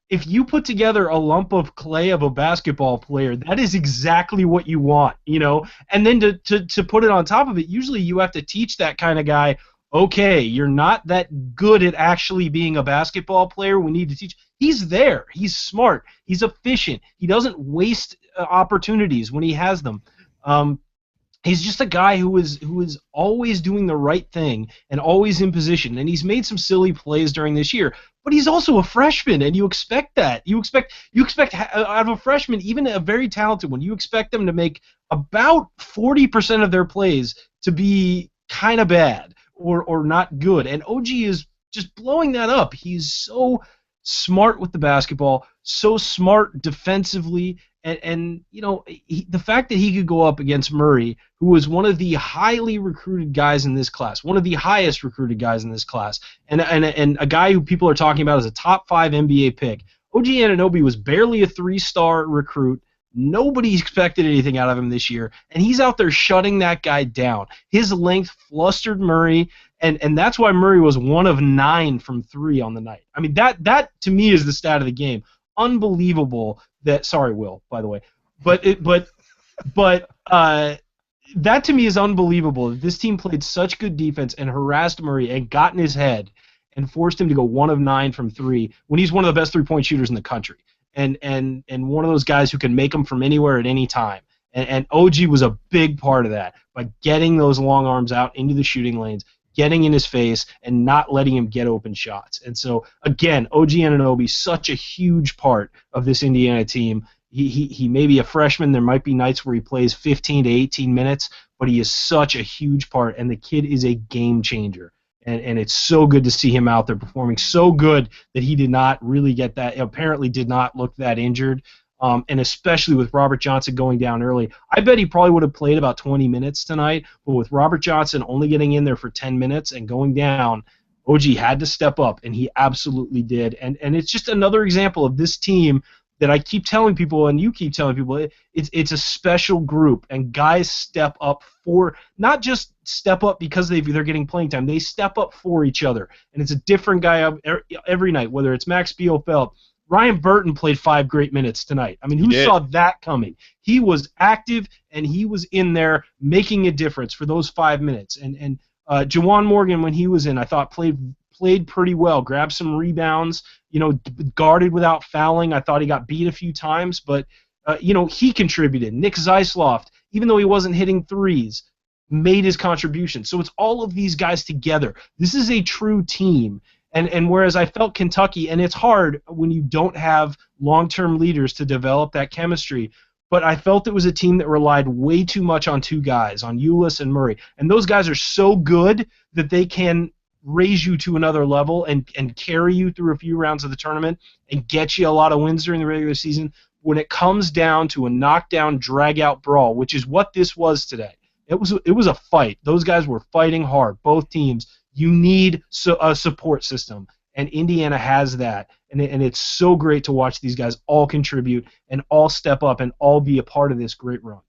Speaker 2: if you put together a lump of clay of a basketball player, that is exactly what you want, And then to put it on top of it, usually you have to teach that kind of guy, okay, you're not that good at actually being a basketball player. We need to teach. He's there. He's smart. He's efficient. He doesn't waste opportunities when he has them. He's just a guy who is always doing the right thing and always in position. And he's made some silly plays during this year. But he's also a freshman, and you expect that. You expect out of a freshman, even a very talented one, you expect them to make about 40% of their plays to be kind of bad or not good. And OG is just blowing that up. He's so smart with the basketball, so smart defensively, and the fact that he could go up against Murray, who was one of the highly recruited guys in this class, one of the highest recruited guys in this class, and a guy who people are talking about as a top 5 NBA pick. OG Anunoby was barely a 3-star recruit. Nobody expected anything out of him this year, and he's out there shutting that guy down. His length flustered Murray, and that's why Murray was 1 of 9 from 3 on the night. I mean, that to me is the stat of the game. Unbelievable that. Sorry, Will, by the way, but that to me is unbelievable. That this team played such good defense and harassed Murray and got in his head and forced him to go 1 of 9 from 3 when he's one of the best 3-point shooters in the country. And one of those guys who can make them from anywhere at any time. And OG was a big part of that by getting those long arms out into the shooting lanes, getting in his face, and not letting him get open shots. And so, again, OG Anunoby, such a huge part of this Indiana team. He may be a freshman. There might be nights where he plays 15 to 18 minutes, but he is such a huge part, and the kid is a game changer. And it's so good to see him out there performing so good that he did not really get that, apparently did not look that injured. And especially with Robert Johnson going down early. I bet he probably would have played about 20 minutes tonight, but with Robert Johnson only getting in there for 10 minutes and going down, OG had to step up, and he absolutely did. And it's just another example of this team that I keep telling people, and you keep telling people, it's a special group, and guys step up for, not just step up because they're getting playing time, they step up for each other, and it's a different guy every night, whether it's Max Bielfeldt. Ryan Burton played 5 great minutes tonight. I mean, who saw that coming? He was active, and he was in there making a difference for those 5 minutes. And Juwan Morgan, when he was in, I thought played pretty well, grabbed some rebounds, guarded without fouling. I thought he got beat a few times, but, he contributed. Nick Zeisloft, even though he wasn't hitting threes, made his contribution. So it's all of these guys together. This is a true team. And whereas I felt Kentucky, and it's hard when you don't have long-term leaders to develop that chemistry, but I felt it was a team that relied way too much on two guys, on Willis and Murray. And those guys are so good that they can raise you to another level and carry you through a few rounds of the tournament and get you a lot of wins during the regular season. When it comes down to a knockdown, drag-out brawl, which is what this was today, it was a fight. Those guys were fighting hard, both teams. You need a support system, and Indiana has that. And it's so great to watch these guys all contribute and all step up and all be a part of this great run.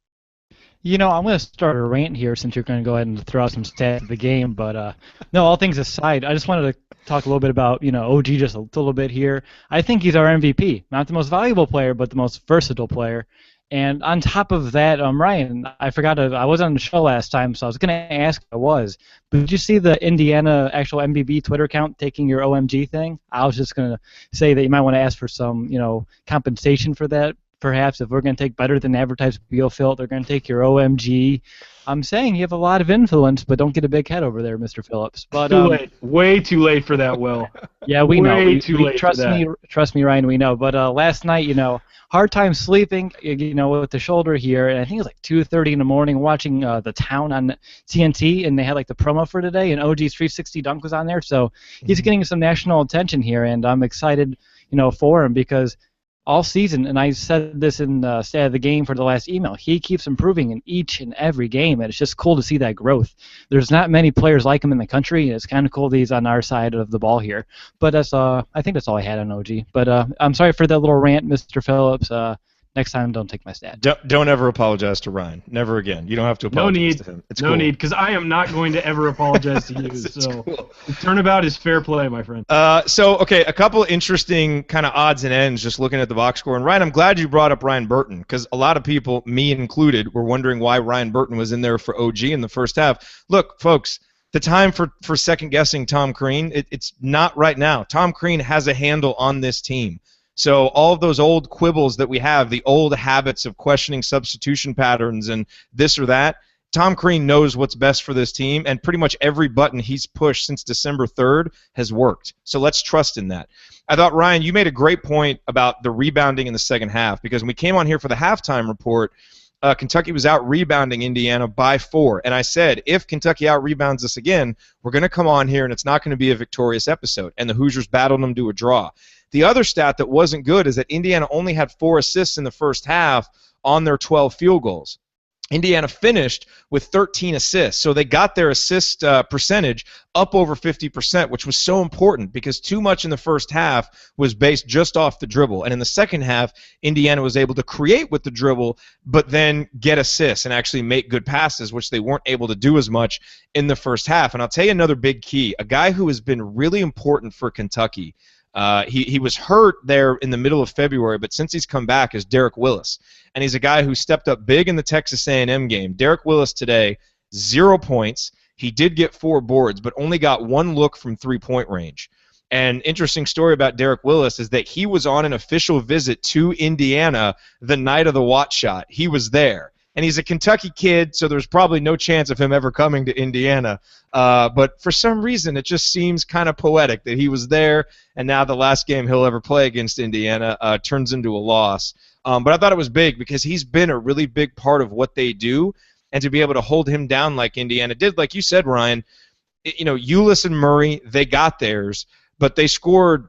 Speaker 3: I'm going to start a rant here since you're going to go ahead and throw out some stats of the game. But, no, all things aside, I just wanted to talk a little bit about, OG just a little bit here. I think he's our MVP. Not the most valuable player, but the most versatile player. And on top of that, Ryan, I forgot I was on the show last time, so I was going to ask if I was. But did you see the Indiana actual MVP Twitter account taking your OMG thing? I was just going to say that you might want to ask for some, compensation for that. Perhaps if we're going to take better than advertised biofilter, they're going to take your OMG. I'm saying you have a lot of influence, but don't get a big head over there, Mr. Phillips. But
Speaker 2: too late. Way too late for that, Will.
Speaker 3: Yeah, we know.
Speaker 2: Way too late
Speaker 3: trust
Speaker 2: for that.
Speaker 3: Trust me, Ryan, we know. But last night, hard time sleeping, with the shoulder here, and I think it was like 2:30 in the morning watching The Town on TNT, and they had like the promo for today, and OG's 360 dunk was on there, so he's getting some national attention here, and I'm excited, for him because all season, and I said this in the state of the game for the last email, he keeps improving in each and every game, and it's just cool to see that growth. There's not many players like him in the country, and it's kind of cool that he's on our side of the ball here. But I think that's all I had on OG. But I'm sorry for that little rant, Mr. Phillips. Next time, don't take my stat.
Speaker 1: Don't ever apologize to Ryan. Never again. You don't have to apologize to him. It's
Speaker 2: no
Speaker 1: cool.
Speaker 2: need, because I am not going to ever apologize to you. So cool. The turnabout is fair play, my friend.
Speaker 1: Okay, a couple interesting kind of odds and ends just looking at the box score. And Ryan, I'm glad you brought up Ryan Burton because a lot of people, me included, were wondering why Ryan Burton was in there for OG in the first half. Look, folks, the time for second-guessing Tom Crean, it's not right now. Tom Crean has a handle on this team. So all of those old quibbles that we have, the old habits of questioning substitution patterns and this or that, Tom Crean knows what's best for this team, and pretty much every button he's pushed since December 3rd has worked. So let's trust in that. I thought, Ryan, you made a great point about the rebounding in the second half because when we came on here for the halftime report, Kentucky was out-rebounding Indiana by 4. And I said, if Kentucky out-rebounds us again, we're going to come on here and it's not going to be a victorious episode. And the Hoosiers battled them to a draw. The other stat that wasn't good is that Indiana only had 4 assists in the first half on their 12 field goals. Indiana finished with 13 assists, so they got their assist percentage up over 50%, which was so important because too much in the first half was based just off the dribble. And in the second half, Indiana was able to create with the dribble, but then get assists and actually make good passes, which they weren't able to do as much in the first half. And I'll tell you another big key, a guy who has been really important for Kentucky. He was hurt there in the middle of February, but since he's come back is Derek Willis. And he's a guy who stepped up big in the Texas A&M game. Derek Willis today, 0 points. He did get 4 boards, but only got 1 look from three-point range. And interesting story about Derek Willis is that he was on an official visit to Indiana the night of the Watt shot. He was there. And he's a Kentucky kid, so there's probably no chance of him ever coming to Indiana. But for some reason, it just seems kind of poetic that he was there, and now the last game he'll ever play against Indiana turns into a loss. But I thought it was big because he's been a really big part of what they do, and to be able to hold him down like Indiana did, like you said, Ryan, Willis and Murray, they got theirs, but they scored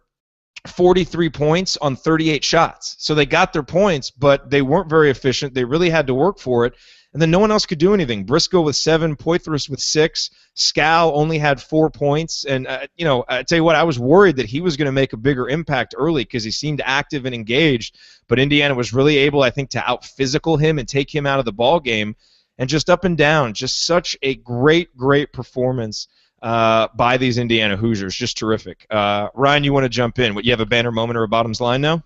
Speaker 1: 43 points on 38 shots. So they got their points, but they weren't very efficient. They really had to work for it. And then no one else could do anything. Briscoe with 7, Poitras with 6, Scal only had 4 points. And, I tell you what, I was worried that he was going to make a bigger impact early because he seemed active and engaged. But Indiana was really able, I think, to out-physical him and take him out of the ball game. And just up and down, just such a great, great performance by these Indiana Hoosiers. Just terrific. Ryan, you want to jump in? You have a banner moment or a bottoms line now?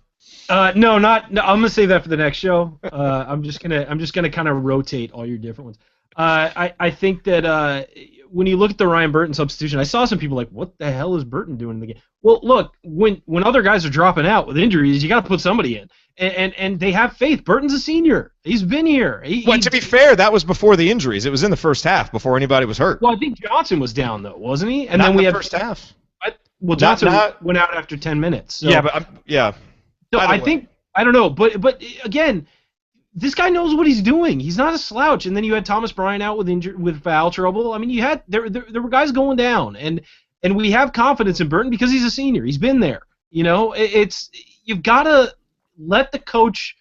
Speaker 2: No. I'm gonna save that for the next show. I'm just gonna kind of rotate all your different ones. I think that when you look at the Ryan Burton substitution, I saw some people like, what the hell is Burton doing in the game? Well, look, when other guys are dropping out with injuries, you got to put somebody in. And they have faith. Burton's a senior. He's been here.
Speaker 1: To be fair, that was before the injuries. It was in the first half before anybody was hurt.
Speaker 2: Well, I think Johnson was down, though, wasn't he? And
Speaker 1: Not
Speaker 2: then we
Speaker 1: in the
Speaker 2: had
Speaker 1: first half.
Speaker 2: Johnson went out after 10 minutes. So.
Speaker 1: Yeah, but yeah.
Speaker 2: So I think, I don't know, but again, this guy knows what he's doing. He's not a slouch. And then you had Thomas Bryant out with foul trouble. I mean, there were guys going down, and we have confidence in Burton because he's a senior. He's been there. You've got to let the coach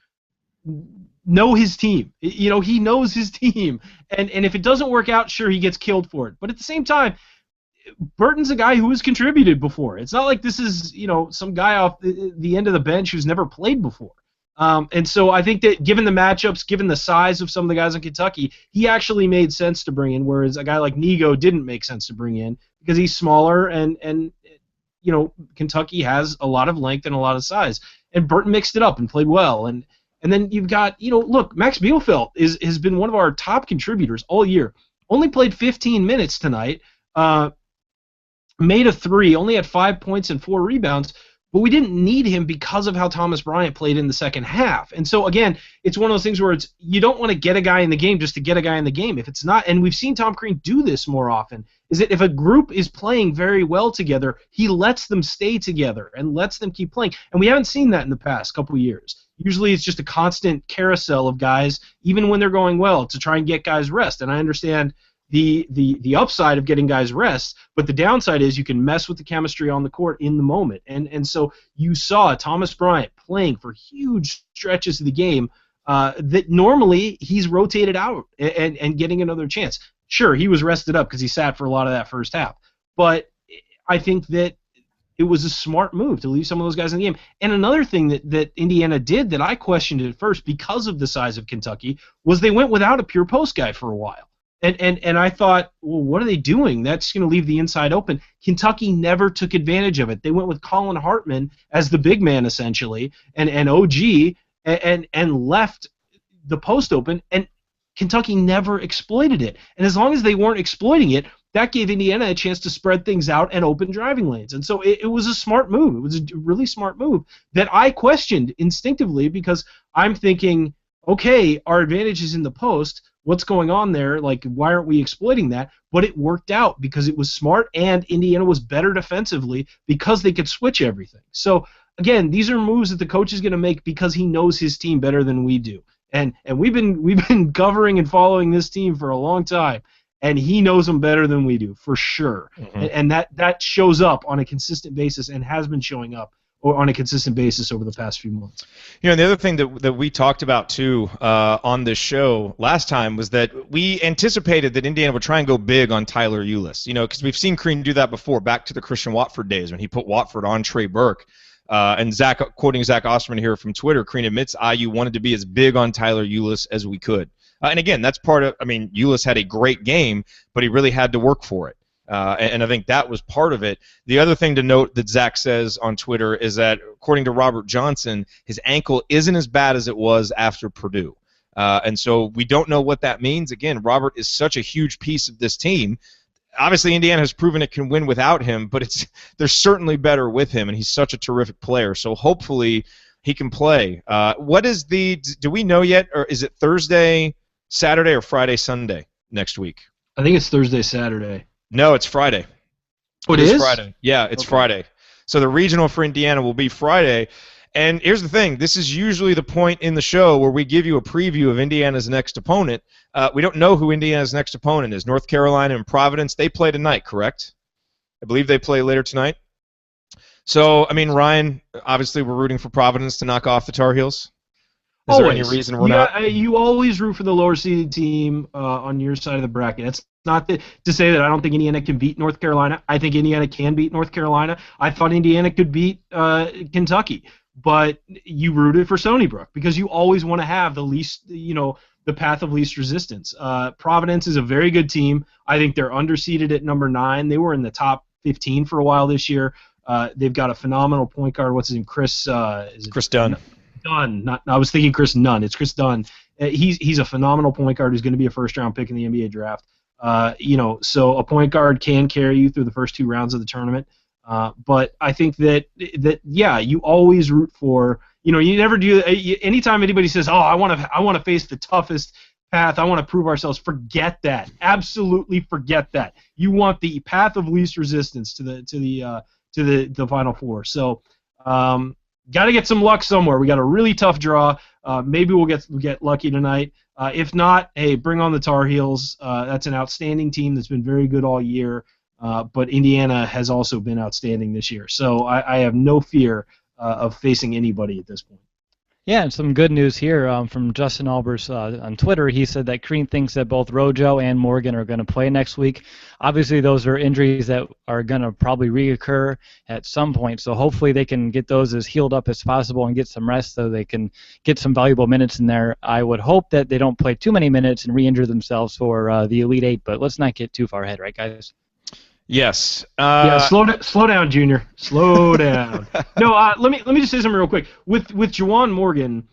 Speaker 2: know his team. He knows his team, and if it doesn't work out, sure, he gets killed for it. But at the same time, Burton's a guy who has contributed before. It's not like this is some guy off the end of the bench who's never played before. And so I think that given the matchups, given the size of some of the guys in Kentucky, he actually made sense to bring in, whereas a guy like Nigo didn't make sense to bring in because he's smaller and Kentucky has a lot of length and a lot of size. And Burton mixed it up and played well. And then you've got, look, Max Bielfeldt has been one of our top contributors all year. Only played 15 minutes tonight, made a 3, only had 5 points and 4 rebounds. But we didn't need him because of how Thomas Bryant played in the second half. And so, again, it's one of those things where you don't want to get a guy in the game just to get a guy in the game. If it's not, and we've seen Tom Crean do this more often, is that if a group is playing very well together, he lets them stay together and lets them keep playing. And we haven't seen that in the past couple of years. Usually it's just a constant carousel of guys, even when they're going well, to try and get guys rest. And I understand the upside of getting guys rest, but the downside is you can mess with the chemistry on the court in the moment. And so you saw Thomas Bryant playing for huge stretches of the game that normally he's rotated out and getting another chance. Sure, he was rested up because he sat for a lot of that first half, but I think that it was a smart move to leave some of those guys in the game. And another thing that Indiana did that I questioned at first because of the size of Kentucky was they went without a pure post guy for a while. And I thought, well, what are they doing? That's going to leave the inside open. Kentucky never took advantage of it. They went with Collin Hartman as the big man, essentially, and OG, and left the post open, and Kentucky never exploited it. And as long as they weren't exploiting it, that gave Indiana a chance to spread things out and open driving lanes. And so it was a smart move. It was a really smart move that I questioned instinctively because I'm thinking, okay, our advantage is in the post. What's going on there? Like, why aren't we exploiting that? But it worked out because it was smart, and Indiana was better defensively because they could switch everything. So, again, these are moves that the coach is going to make because he knows his team better than we do. And we've been covering and following this team for a long time, and he knows them better than we do, for sure. Mm-hmm. And that shows up on a consistent basis and has been showing up or on a consistent basis over the past few months.
Speaker 1: And the other thing that we talked about, too, on this show last time was that we anticipated that Indiana would try and go big on Tyler Willis, because we've seen Crean do that before, back to the Christian Watford days when he put Watford on Trey Burke. And quoting Zach Osterman here from Twitter, Crean admits IU wanted to be as big on Tyler Willis as we could. And again, that's part of, Willis had a great game, but he really had to work for it. And I think that was part of it. The other thing to note that Zach says on Twitter is that, according to Robert Johnson, his ankle isn't as bad as it was after Purdue. And so we don't know what that means. Again, Robert is such a huge piece of this team. Obviously, Indiana has proven it can win without him, but they're certainly better with him, and he's such a terrific player. So hopefully he can play. Do we know yet, or is it Thursday, Saturday, or Friday, Sunday next week?
Speaker 2: I think it's Thursday, Saturday.
Speaker 1: No, it's Friday.
Speaker 2: Oh, it is?
Speaker 1: Friday. Yeah, it's
Speaker 2: okay.
Speaker 1: Friday. So the regional for Indiana will be Friday. And here's the thing. This is usually the point in the show where we give you a preview of Indiana's next opponent. We don't know who Indiana's next opponent is. North Carolina and Providence, they play tonight, correct? I believe they play later tonight. So, Ryan, obviously we're rooting for Providence to knock off the Tar Heels. Is there any reason we're not?
Speaker 2: You always root for the lower seeded team on your side of the bracket. It's not to say that I don't think Indiana can beat North Carolina. I think Indiana can beat North Carolina. I thought Indiana could beat Kentucky, but you rooted for Stony Brook because you always want to have the least, the path of least resistance. Providence is a very good team. I think they're underseeded at number 9. They were in the top 15 for a while this year. They've got a phenomenal point guard. What's his name? Chris
Speaker 1: Dunn.
Speaker 2: Dunn. I was thinking Chris Nunn. It's Chris Dunn. He's a phenomenal point guard who's going to be a first-round pick in the NBA draft. So a point guard can carry you through the first 2 rounds of the tournament. But I think that you always root for, you never do. Anytime anybody says, "Oh, I want to face the toughest path. I want to prove ourselves." Forget that. Absolutely forget that. You want the path of least resistance to the Final Four. So. got to get some luck somewhere. We got a really tough draw. Maybe we'll get lucky tonight. If not, hey, bring on the Tar Heels. That's an outstanding team that's been very good all year. But Indiana has also been outstanding this year. So I have no fear of facing anybody at this point.
Speaker 3: Yeah, and some good news here from Justin Albers on Twitter. He said that Crean thinks that both Rojo and Morgan are going to play next week. Obviously, those are injuries that are going to probably reoccur at some point, so hopefully they can get those as healed up as possible and get some rest so they can get some valuable minutes in there. I would hope that they don't play too many minutes and re-injure themselves for the Elite Eight, but let's not get too far ahead, right, guys?
Speaker 1: Yes.
Speaker 2: Slow down, Junior. Slow down. No, let me just say something real quick. With Juwan Morgan,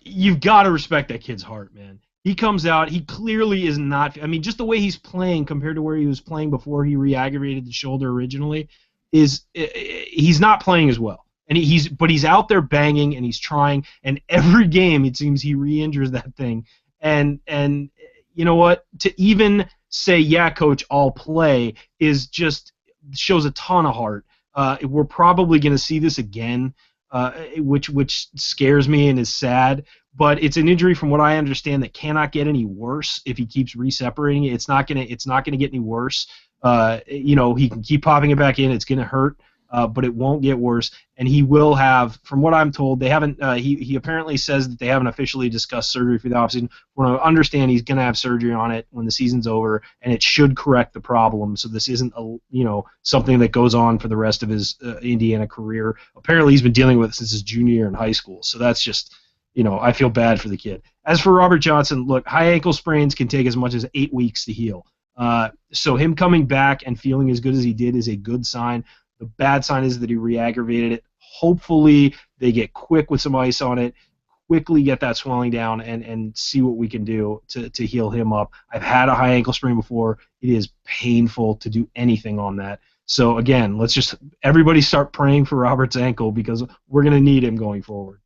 Speaker 2: you've got to respect that kid's heart, man. He comes out. He clearly is not. I mean, just the way he's playing compared to where he was playing before he re-aggravated the shoulder originally he's not playing as well. And he's out there banging and he's trying. And every game it seems he re-injures that thing. And you know what? To even say, yeah, coach, I'll play is just shows a ton of heart. We're probably going to see this again, which scares me and is sad. But it's an injury, from what I understand, that cannot get any worse if he keeps re-separating it. It's not going to get any worse. He can keep popping it back in. It's going to hurt. But it won't get worse, and he will have, from what I'm told, they haven't. He apparently says that they haven't officially discussed surgery for the offseason. From what I understand, he's going to have surgery on it when the season's over, and it should correct the problem. So this isn't something that goes on for the rest of his Indiana career. Apparently, he's been dealing with it since his junior year in high school. So that's just, I feel bad for the kid. As for Robert Johnson, look, high ankle sprains can take as much as 8 weeks to heal. So him coming back and feeling as good as he did is a good sign. The bad sign is that he re-aggravated it. Hopefully they get quick with some ice on it, quickly get that swelling down, and see what we can do to heal him up. I've had a high ankle sprain before. It is painful to do anything on that. So, again, let's just everybody start praying for Robert's ankle because we're going to need him going forward.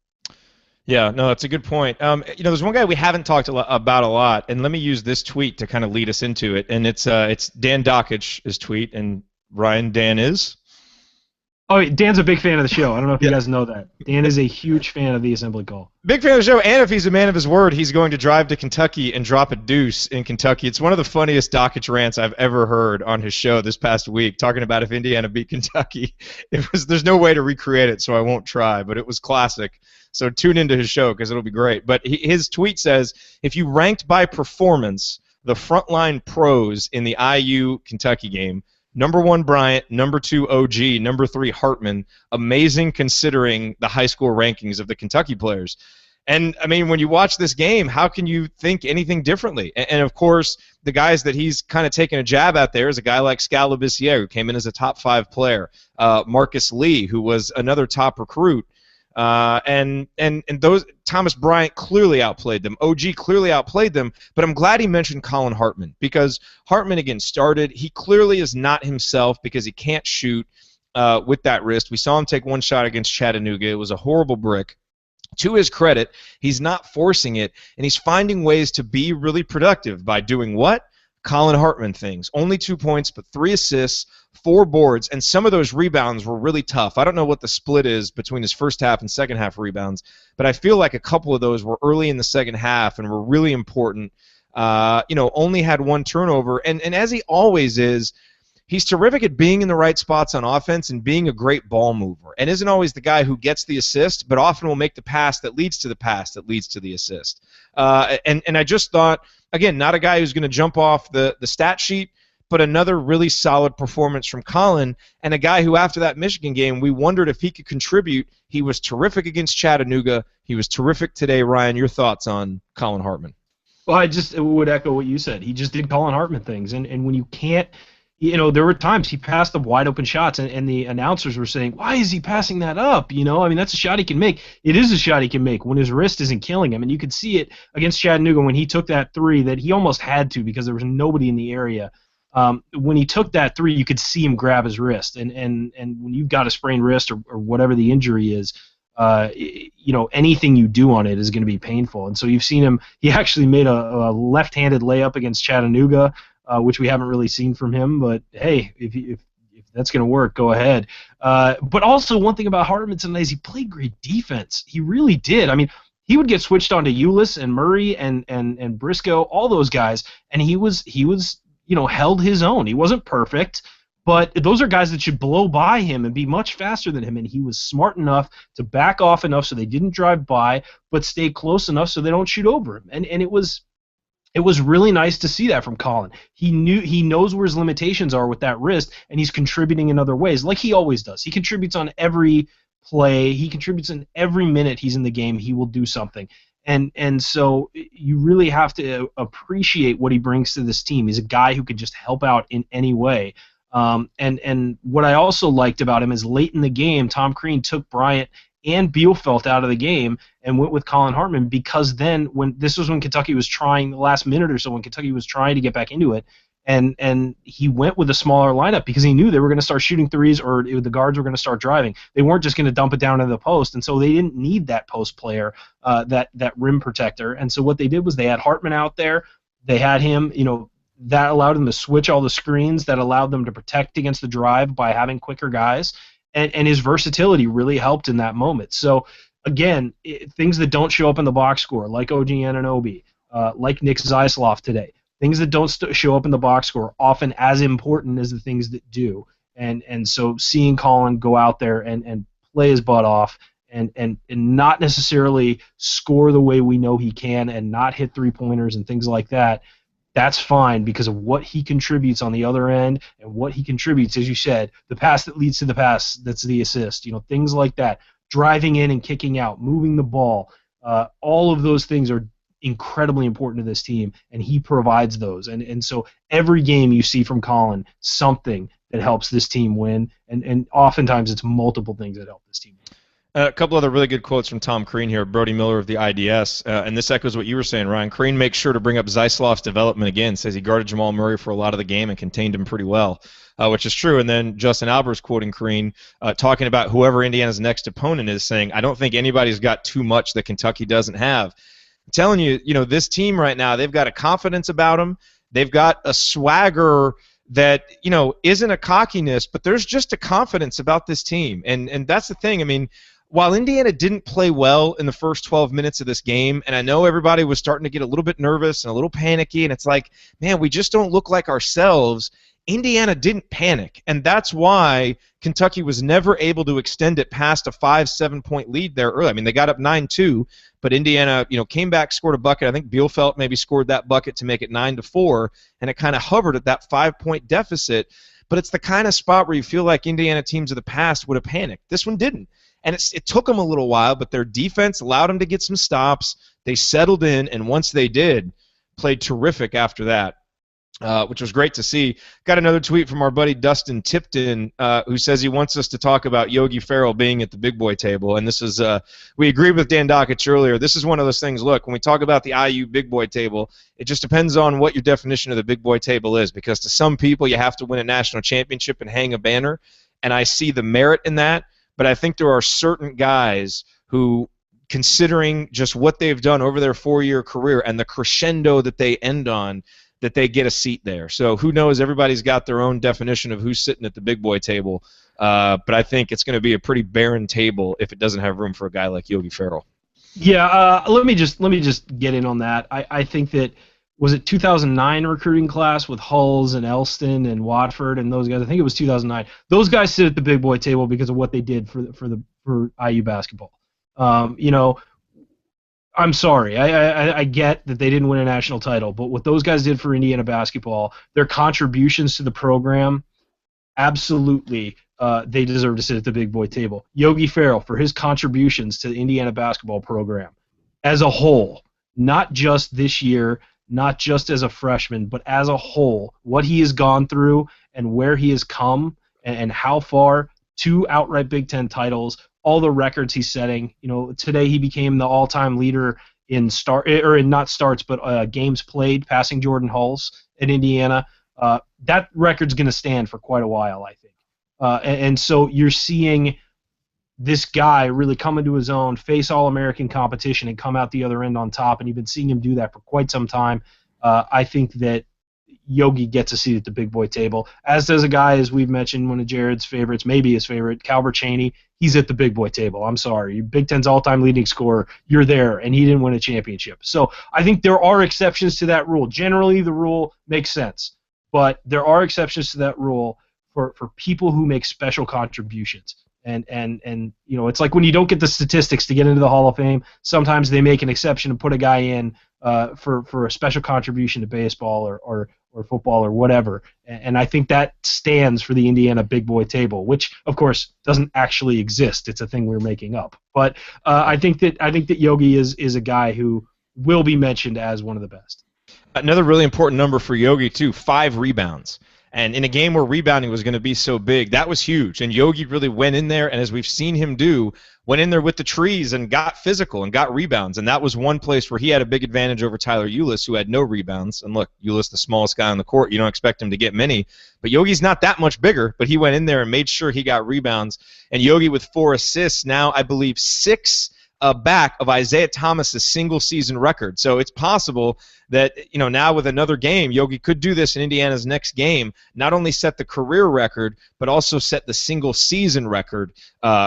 Speaker 1: Yeah, no, that's a good point. There's one guy we haven't talked about a lot, and let me use this tweet to kind of lead us into it. And it's Dan Dockich's tweet, and Ryan, Dan is?
Speaker 2: Oh, Dan's a big fan of the show. I don't know if you guys know that. Dan is a huge fan of the Assembly Call.
Speaker 1: Big fan of the show, and if he's a man of his word, he's going to drive to Kentucky and drop a deuce in Kentucky. It's one of the funniest Dockich rants I've ever heard on his show this past week, talking about if Indiana beat Kentucky. There's no way to recreate it, so I won't try, but it was classic. So tune into his show because it'll be great. But his tweet says, if you ranked by performance the frontline pros in the IU-Kentucky game, number 1, Bryant. Number 2, OG. Number 3, Hartman. Amazing considering the high school rankings of the Kentucky players. And, I mean, when you watch this game, how can you think anything differently? And of course, the guys that he's kind of taking a jab at there is a guy like Scalabissiere, who came in as a top 5 player. Marcus Lee, who was another top recruit. And those Thomas Bryant clearly outplayed them. OG clearly outplayed them, but I'm glad he mentioned Collin Hartman because Hartman again started. He clearly is not himself because he can't shoot with that wrist. We saw him take one shot against Chattanooga. It was a horrible brick. To his credit, he's not forcing it, and he's finding ways to be really productive by doing what? Collin Hartman things. Only 2 points, but 3 assists, 4 boards, and some of those rebounds were really tough. I don't know what the split is between his first half and second half rebounds, but I feel like a couple of those were early in the second half and were really important. Only had 1 turnover, and as he always is, he's terrific at being in the right spots on offense and being a great ball mover, and isn't always the guy who gets the assist, but often will make the pass that leads to the pass that leads to the assist. And I just thought, again, not a guy who's going to jump off the stat sheet, but another really solid performance from Collin, and a guy who after that Michigan game, we wondered if he could contribute. He was terrific against Chattanooga. He was terrific today. Ryan, your thoughts on Collin Hartman?
Speaker 2: Well, I just would echo what you said. He just did Collin Hartman things, and when you can't, there were times he passed the wide open shots, and the announcers were saying, why is he passing that up? That's a shot he can make. It is a shot he can make when his wrist isn't killing him, and you could see it against Chattanooga when he took that 3 that he almost had to because there was nobody in the area. When he took that 3, you could see him grab his wrist, and when you've got a sprained wrist or whatever the injury is, anything you do on it is going to be painful. And so you've seen him. He actually made a left-handed layup against Chattanooga, which we haven't really seen from him. But hey, if that's going to work, go ahead. But also one thing about Hartman tonight is he played great defense. He really did. I mean, he would get switched on to Willis and Murray and Briscoe, all those guys, and he was held his own. He wasn't perfect, but those are guys that should blow by him and be much faster than him, and he was smart enough to back off enough so they didn't drive by, but stay close enough so they don't shoot over him. And it was really nice to see that from Collin. He knows where his limitations are with that wrist, and he's contributing in other ways, like he always does. He contributes on every play. He contributes in every minute he's in the game. He will do something. And so you really have to appreciate what he brings to this team. He's a guy who could just help out in any way. And what I also liked about him is late in the game, Tom Crean took Bryant and Bielfeldt out of the game and went with Collin Hartman, because then when Kentucky was trying, the last minute or so when Kentucky was trying to get back into it, and he went with a smaller lineup because he knew they were going to start shooting threes, or the guards were going to start driving. They weren't just going to dump it down into the post, and so they didn't need that post player, that rim protector. And so what they did was they had Hartman out there. They had him, that allowed them to switch all the screens, that allowed them to protect against the drive by having quicker guys, and his versatility really helped in that moment. So again, things that don't show up in the box score, like OG Anunoby, like Nick Zeisloff today. Things that don't show up in the box score are often as important as the things that do. And so seeing Collin go out there and play his butt off and not necessarily score the way we know he can and not hit three-pointers and things like that, that's fine because of what he contributes on the other end and what he contributes, as you said, the pass that leads to the pass, that's the assist, things like that, driving in and kicking out, moving the ball, all of those things are incredibly important to this team, and he provides those. And so every game you see from Collin, something that helps this team win, and oftentimes it's multiple things that help this team win.
Speaker 1: A couple other really good quotes from Tom Crean here, Brody Miller of the IDS, and this echoes what you were saying, Ryan. Crean makes sure to bring up Zeisloff's development again, says he guarded Jamal Murray for a lot of the game and contained him pretty well, which is true. And then Justin Albers quoting Crean, talking about whoever Indiana's next opponent is, saying, I don't think anybody's got too much that Kentucky doesn't have. I'm telling you, this team right now, they've got a confidence about them. They've got a swagger that, isn't a cockiness, but there's just a confidence about this team. And that's the thing. I mean, while Indiana didn't play well in the first 12 minutes of this game, and I know everybody was starting to get a little bit nervous and a little panicky, and it's like, man, we just don't look like ourselves, Indiana didn't panic. And that's why Kentucky was never able to extend it past a 5-7 point lead there early. I mean, they got up 9-2, but Indiana, came back, scored a bucket. I think Bielfeldt maybe scored that bucket to make it 9-4, and it kind of hovered at that 5-point deficit. But it's the kind of spot where you feel like Indiana teams of the past would have panicked. This one didn't. And it took them a little while, but their defense allowed them to get some stops. They settled in, and once they did, played terrific after that, which was great to see. Got another tweet from our buddy Dustin Tipton, who says he wants us to talk about Yogi Ferrell being at the big boy table. And this is, we agreed with Dan Dockich earlier. This is one of those things, look, when we talk about the IU big boy table, it just depends on what your definition of the big boy table is, because to some people you have to win a national championship and hang a banner, and I see the merit in that. But I think there are certain guys who, considering just what they've done over their 4-year career and the crescendo that they end on, that they get a seat there. So who knows? Everybody's got their own definition of who's sitting at the big boy table. But I think it's going to be a pretty barren table if it doesn't have room for a guy like Yogi Ferrell.
Speaker 2: Yeah, let me just get in on that. I think that, was it 2009 recruiting class with Hulls and Elston and Watford and those guys? I think it was 2009. Those guys sit at the big boy table because of what they did for IU basketball. I'm sorry. I get that they didn't win a national title, but what those guys did for Indiana basketball, their contributions to the program, absolutely, they deserve to sit at the big boy table. Yogi Ferrell, for his contributions to the Indiana basketball program as a whole, not just this year, not just as a freshman, but as a whole, what he has gone through and where he has come and how far, 2 outright Big Ten titles, all the records he's setting. Today he became the all-time leader in games played, passing Jordan Hulls at Indiana. That record's going to stand for quite a while, I think. And so you're seeing this guy really come into his own, face All-American competition, and come out the other end on top, and you've been seeing him do that for quite some time. I think that Yogi gets a seat at the big boy table, as does a guy, as we've mentioned, one of Jared's favorites, maybe his favorite, Calvert Chaney. He's at the big boy table. I'm sorry. Big Ten's all-time leading scorer. You're there, and he didn't win a championship. So I think there are exceptions to that rule. Generally, the rule makes sense, but there are exceptions to that rule for people who make special contributions. And it's like when you don't get the statistics to get into the Hall of Fame, sometimes they make an exception and put a guy in for a special contribution to baseball or football or whatever. And I think that stands for the Indiana Big Boy Table, which of course doesn't actually exist. It's a thing we're making up. But I think that Yogi is a guy who will be mentioned as one of the best.
Speaker 1: Another really important number for Yogi too: 5 rebounds. And in a game where rebounding was going to be so big, that was huge. And Yogi really went in there, and as we've seen him do, went in there with the trees and got physical and got rebounds. And that was one place where he had a big advantage over Tyler Willis, who had no rebounds. And look, Willis, the smallest guy on the court, you don't expect him to get many. But Yogi's not that much bigger, but he went in there and made sure he got rebounds. And Yogi with 4 assists, now I believe 6 back of Isaiah Thomas's single-season record. So it's possible that, now with another game, Yogi could do this in Indiana's next game, not only set the career record, but also set the single-season record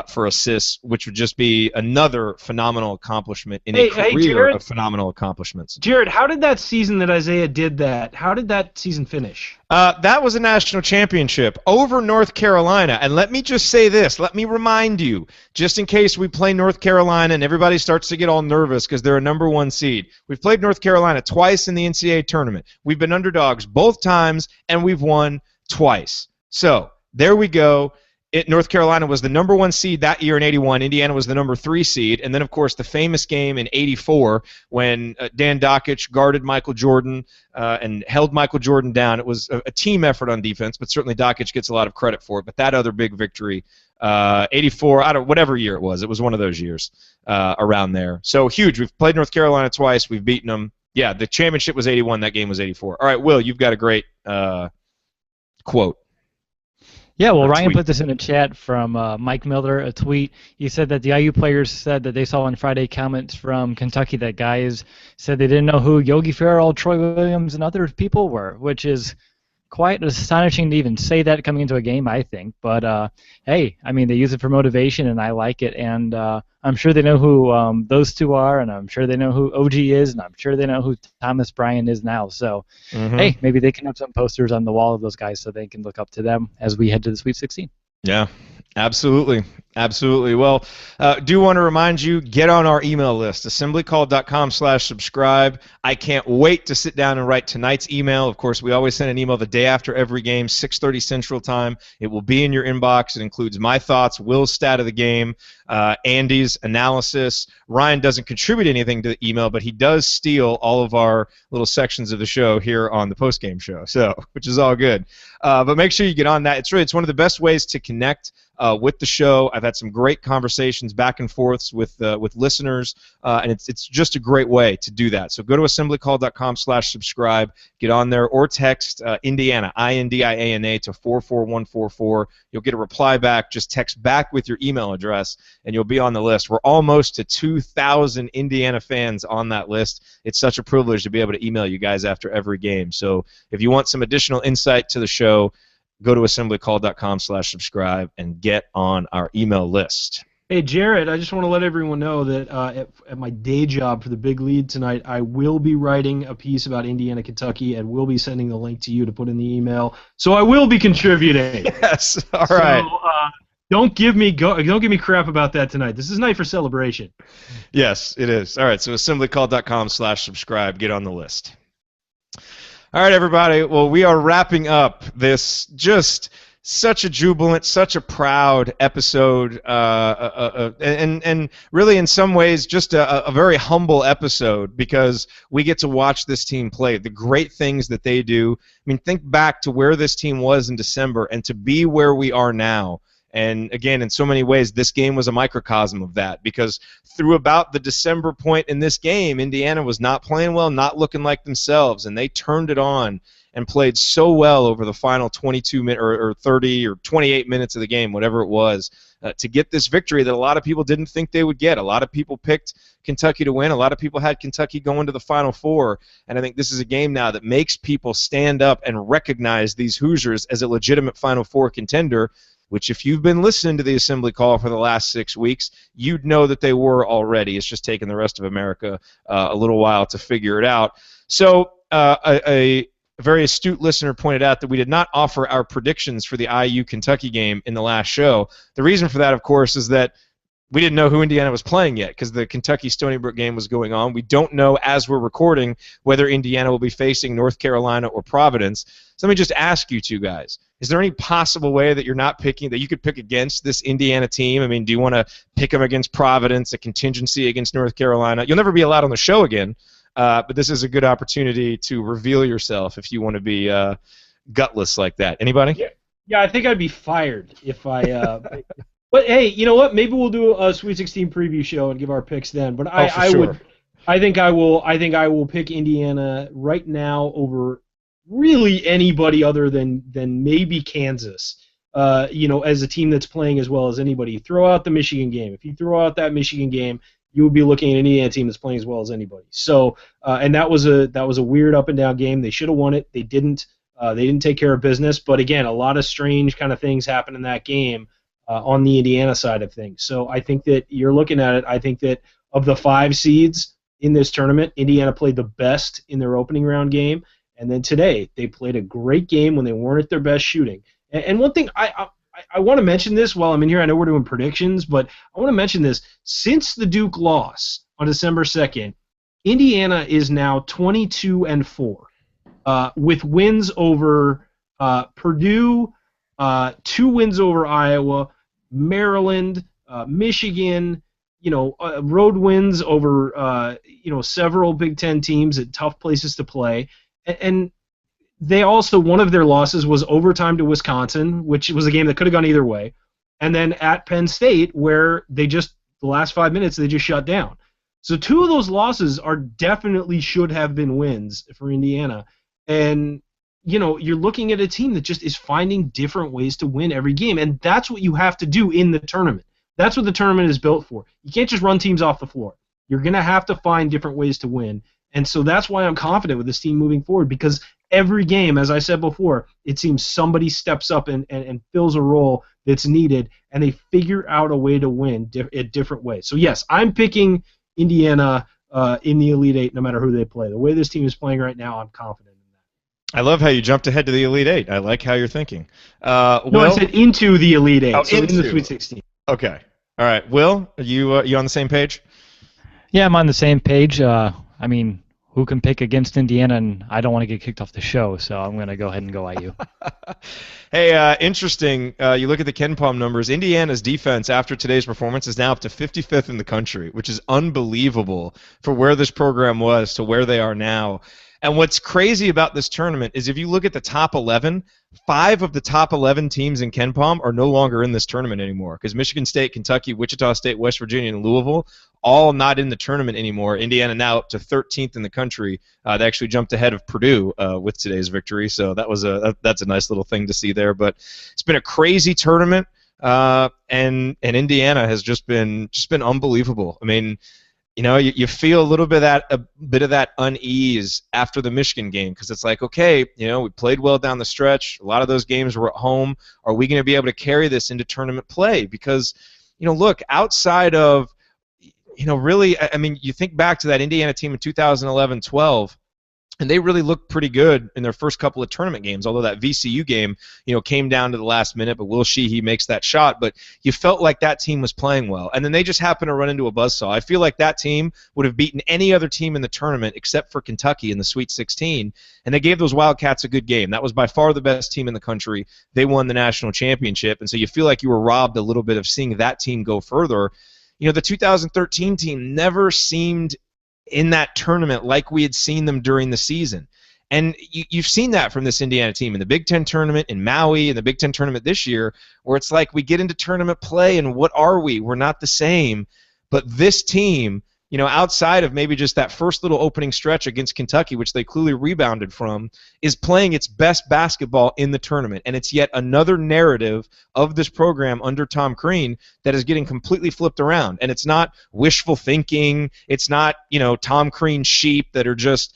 Speaker 1: for assists, which would just be another phenomenal accomplishment in a career
Speaker 2: Jared,
Speaker 1: of phenomenal accomplishments.
Speaker 2: Jared, how did that season that Isaiah did that, how did that season finish?
Speaker 1: That was a national championship over North Carolina. And let me just say this. Let me remind you, just in case we play North Carolina and everybody starts to get all nervous because they're a #1 seed. We've played North Carolina twice in the NCAA tournament. We've been underdogs both times, and we've won twice. So there we go. North Carolina was the #1 seed that year in '81. Indiana was the #3 seed. And then, of course, the famous game in '84 when Dan Dockich guarded Michael Jordan and held Michael Jordan down. It was a team effort on defense, but certainly Dockich gets a lot of credit for it. But that other big victory, '84, whatever year it was one of those years around there. So huge. We've played North Carolina twice. We've beaten them. Yeah, the championship was '81. That game was '84. All right, Will, you've got a great quote.
Speaker 3: Yeah, well, Ryan put this in a chat from Mike Miller, a tweet. He said that the IU players said that they saw on Friday comments from Kentucky that guys said they didn't know who Yogi Ferrell, Troy Williams, and other people were, which is quite astonishing to even say that coming into a game, I think. But, hey, I mean, they use it for motivation, and I like it. And I'm sure they know who those two are, and I'm sure they know who OG is, and I'm sure they know who Thomas Bryant is now. So, hey, maybe they can have some posters on the wall of those guys so they can look up to them as we head to the Sweet 16.
Speaker 1: Yeah, absolutely. Absolutely. Well, do want to remind you, get on our email list, assemblycall.com/subscribe. I can't wait to sit down and write tonight's email. Of course, we always send an email the day after every game, 6:30 Central Time. It will be in your inbox. It includes my thoughts, Will's stat of the game, Andy's analysis. Ryan doesn't contribute anything to the email, but he does steal all of our little sections of the show here on the postgame show, which is all good. But make sure you get on that. It's one of the best ways to connect with the show. I've had some great conversations back and forths with listeners, and it's just a great way to do that. So go to assemblycall.com/subscribe, get on there, or text Indiana, INDIANA, to 44144. You'll get a reply back. Just text back with your email address, and you'll be on the list. We're almost to 2,000 Indiana fans on that list. It's such a privilege to be able to email you guys after every game. So if you want some additional insight to the show, go to assemblycall.com/subscribe and get on our email list.
Speaker 2: Hey, Jared, I just want to let everyone know that at my day job for the Big Lead tonight, I will be writing a piece about Indiana, Kentucky, and will be sending the link to you to put in the email. So I will be contributing.
Speaker 1: Yes, all right.
Speaker 2: So, don't give me crap about that tonight. This is night for celebration.
Speaker 1: Yes, it is. All right, so assemblycall.com/subscribe. Get on the list. All right, everybody. Well, we are wrapping up this just such a jubilant, such a proud episode, and really in some ways just a very humble episode because we get to watch this team play, the great things that they do. I mean, think back to where this team was in December and to be where we are now. And again, in so many ways, this game was a microcosm of that because through about the December point in this game, Indiana was not playing well, not looking like themselves, and they turned it on and played so well over the final 22 minutes or 30 or 28 minutes of the game, whatever it was, to get this victory that a lot of people didn't think they would get. A lot of people picked Kentucky to win. A lot of people had Kentucky going to the Final Four. And I think this is a game now that makes people stand up and recognize these Hoosiers as a legitimate Final Four contender, which if you've been listening to the Assembly Call for the last 6 weeks, you'd know that they were already. It's just taken the rest of America a little while to figure it out. So a very astute listener pointed out that we did not offer our predictions for the IU-Kentucky game in the last show. The reason for that, of course, is that we didn't know who Indiana was playing yet because the Kentucky-Stony Brook game was going on. We don't know, as we're recording, whether Indiana will be facing North Carolina or Providence. So let me just ask you two guys, is there any possible way that you're not picking, that you could pick against this Indiana team? I mean, do you want to pick them against Providence, a contingency against North Carolina? You'll never be allowed on the show again, but this is a good opportunity to reveal yourself if you want to be gutless like that. Anybody?
Speaker 2: Yeah, I think I'd be fired if I but hey, you know what? Maybe we'll do a Sweet 16 preview show and give our picks then. But I think I will pick Indiana right now over really anybody other than maybe Kansas. As a team that's playing as well as anybody. Throw out the Michigan game. If you throw out that Michigan game, you would be looking at an Indiana team that's playing as well as anybody. So, and that was a weird up and down game. They should have won it. They didn't. They didn't take care of business. But again, a lot of strange kind of things happened in that game. On the Indiana side of things. So I think that you're looking at it, I think that of the 5 seeds in this tournament, Indiana played the best in their opening round game, and then today they played a great game when they weren't at their best shooting. And one thing I want to mention this while I'm in here, I know we're doing predictions, but I want to mention this. Since the Duke loss on December 2nd, Indiana is now 22-4 with wins over Purdue, 2 wins over Iowa, Maryland, Michigan, road wins over, several Big Ten teams at tough places to play. And they also, one of their losses was overtime to Wisconsin, which was a game that could have gone either way. And then at Penn State, where the last 5 minutes, they just shut down. So 2 of those losses definitely should have been wins for Indiana. And you're looking at a team that just is finding different ways to win every game, and that's what you have to do in the tournament. That's what the tournament is built for. You can't just run teams off the floor. You're going to have to find different ways to win, and so that's why I'm confident with this team moving forward, because every game, as I said before, it seems somebody steps up and fills a role that's needed, and they figure out a way to win in different ways. So, yes, I'm picking Indiana in the Elite Eight no matter who they play. The way this team is playing right now, I'm confident.
Speaker 1: I love how you jumped ahead to the Elite Eight. I like how you're thinking.
Speaker 2: No, I said into the Elite Eight, in the Sweet 16.
Speaker 1: Okay. All right. Will, are you on the same page?
Speaker 3: Yeah, I'm on the same page. I mean, who can pick against Indiana? And I don't want to get kicked off the show, so I'm going to go ahead and go IU.
Speaker 1: Hey, interesting. You look at the KenPom numbers. Indiana's defense after today's performance is now up to 55th in the country, which is unbelievable for where this program was to where they are now. And what's crazy about this tournament is if you look at the top 11, 5 of the top 11 teams in KenPom are no longer in this tournament anymore because Michigan State, Kentucky, Wichita State, West Virginia, and Louisville all not in the tournament anymore. Indiana now up to 13th in the country. They actually jumped ahead of Purdue with today's victory, so that's a nice little thing to see there. But it's been a crazy tournament, and Indiana has just been unbelievable. I mean, you feel a little bit of that unease after the Michigan game because it's like, okay, we played well down the stretch. A lot of those games were at home. Are we going to be able to carry this into tournament play? Because, look, outside of, really, I mean, you think back to that Indiana team in 2011-12, and they really looked pretty good in their first couple of tournament games, although that VCU game, came down to the last minute, but Will Sheehy makes that shot. But you felt like that team was playing well. And then they just happened to run into a buzzsaw. I feel like that team would have beaten any other team in the tournament except for Kentucky in the Sweet 16, and they gave those Wildcats a good game. That was by far the best team in the country. They won the national championship, and so you feel like you were robbed a little bit of seeing that team go further. The 2013 team never seemed in that tournament like we had seen them during the season. And you've seen that from this Indiana team in the Big Ten tournament, in Maui, in the Big Ten tournament this year, where it's like we get into tournament play and what are we? We're not the same. But this team, outside of maybe just that first little opening stretch against Kentucky, which they clearly rebounded from, is playing its best basketball in the tournament. And it's yet another narrative of this program under Tom Crean that is getting completely flipped around. And it's not wishful thinking. It's not, Tom Crean sheep that are just,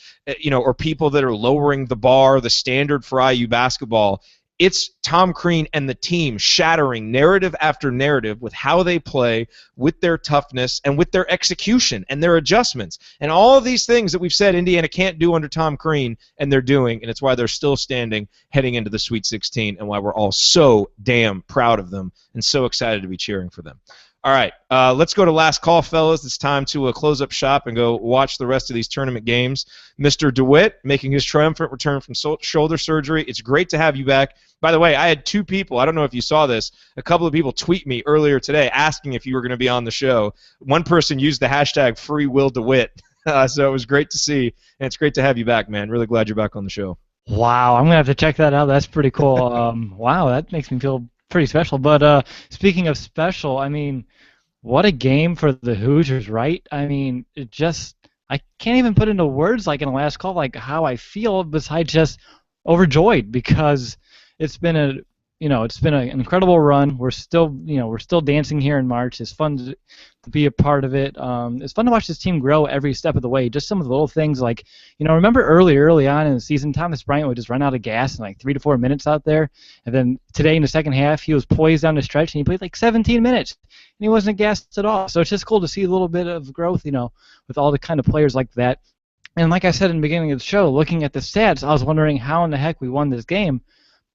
Speaker 1: or people that are lowering the bar, the standard for IU basketball. It's Tom Crean and the team shattering narrative after narrative with how they play, with their toughness, and with their execution and their adjustments. And all of these things that we've said Indiana can't do under Tom Crean, and they're doing, and it's why they're still standing heading into the Sweet 16 and why we're all so damn proud of them and so excited to be cheering for them. All right, let's go to last call, fellas. It's time to close up shop and go watch the rest of these tournament games. Mr. DeWitt making his triumphant return from shoulder surgery. It's great to have you back. By the way, I had two people, I don't know if you saw this, a couple of people tweet me earlier today asking if you were going to be on the show. One person used the hashtag #FreeWillDeWitt, so it was great to see, and it's great to have you back, man. Really glad you're back on the show.
Speaker 3: Wow, I'm going to have to check that out. That's pretty cool. Wow, that makes me feel pretty special. But speaking of special, I mean, what a game for the Hoosiers, right? I mean, I can't even put into words like in the last call like how I feel besides just overjoyed because it's been an incredible run. We're still dancing here in March. It's fun to be a part of it. It's fun to watch this team grow every step of the way. Just some of the little things like, remember early on in the season, Thomas Bryant would just run out of gas in like 3 to 4 minutes out there. And then today in the second half, he was poised down the stretch and he played like 17 minutes. And he wasn't gassed at all. So it's just cool to see a little bit of growth, with all the kind of players like that. And like I said in the beginning of the show, looking at the stats, I was wondering how in the heck we won this game.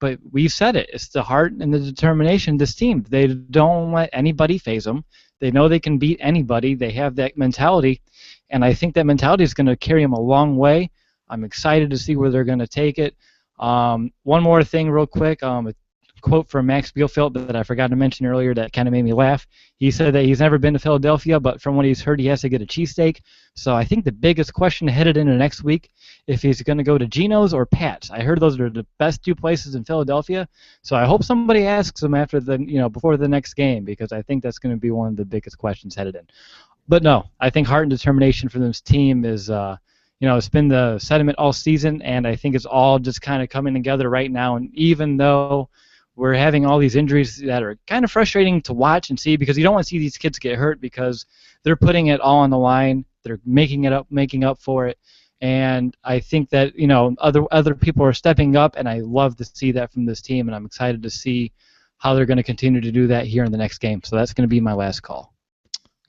Speaker 3: But we've said it. It's the heart and the determination of this team. They don't let anybody faze them. They know they can beat anybody. They have that mentality, and I think that mentality is going to carry them a long way. I'm excited to see where they're going to take it. One more thing real quick. A quote from Max Bielfeldt that I forgot to mention earlier that kind of made me laugh. He said that he's never been to Philadelphia, but from what he's heard, he has to get a cheesesteak. So I think the biggest question headed into next week, if he's going to go to Geno's or Pat's. I heard those are the best two places in Philadelphia. So I hope somebody asks him after before the next game, because I think that's going to be one of the biggest questions headed in. But no, I think heart and determination for this team is, it's been the sentiment all season, and I think it's all just kind of coming together right now. And even though we're having all these injuries that are kind of frustrating to watch and see, because you don't want to see these kids get hurt because they're putting it all on the line. They're making up for it. And I think that, other people are stepping up, and I love to see that from this team, and I'm excited to see how they're going to continue to do that here in the next game. So that's going to be my last call.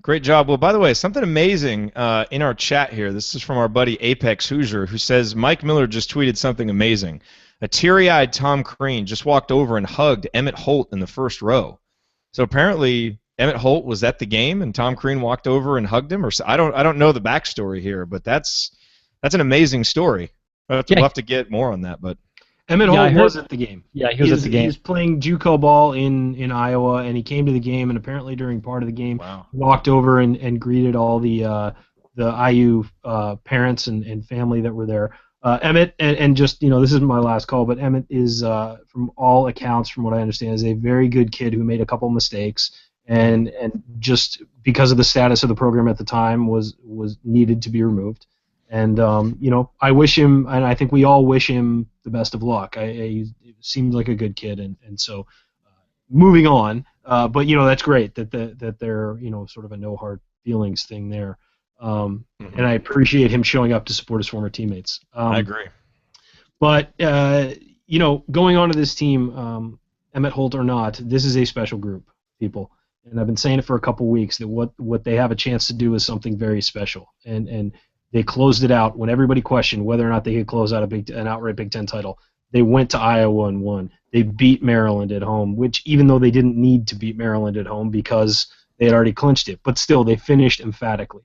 Speaker 1: Great job. Well, by the way, something amazing in our chat here. This is from our buddy Apex Hoosier, who says Mike Miller just tweeted something amazing. A teary-eyed Tom Crean just walked over and hugged Emmett Holt in the first row. So apparently Emmett Holt was at the game, and Tom Crean walked over and hugged him. Or I don't know the backstory here, but that's an amazing story. We'll have to get more on that. But
Speaker 2: Emmett Holt was at the game.
Speaker 3: Yeah, he was at the game.
Speaker 2: He was playing JUCO ball in Iowa, and he came to the game, and apparently during part of the game, walked over and greeted all the IU parents and family that were there. Emmett, and just, this isn't my last call, but Emmett is, from all accounts, from what I understand, is a very good kid who made a couple mistakes, and just because of the status of the program at the time was needed to be removed. And, I wish him, and I think we all wish him the best of luck. He seemed like a good kid, and so moving on. But, that's great that they're, sort of a no hard feelings thing there. And I appreciate him showing up to support his former teammates.
Speaker 1: I agree.
Speaker 2: But, going on to this team, Emmett Holt or not, this is a special group, people. And I've been saying it for a couple weeks that what they have a chance to do is something very special. And they closed it out when everybody questioned whether or not they could close out an outright Big Ten title. They went to Iowa and won. They beat Maryland at home, which even though they didn't need to beat Maryland at home because they had already clinched it, but still they finished emphatically.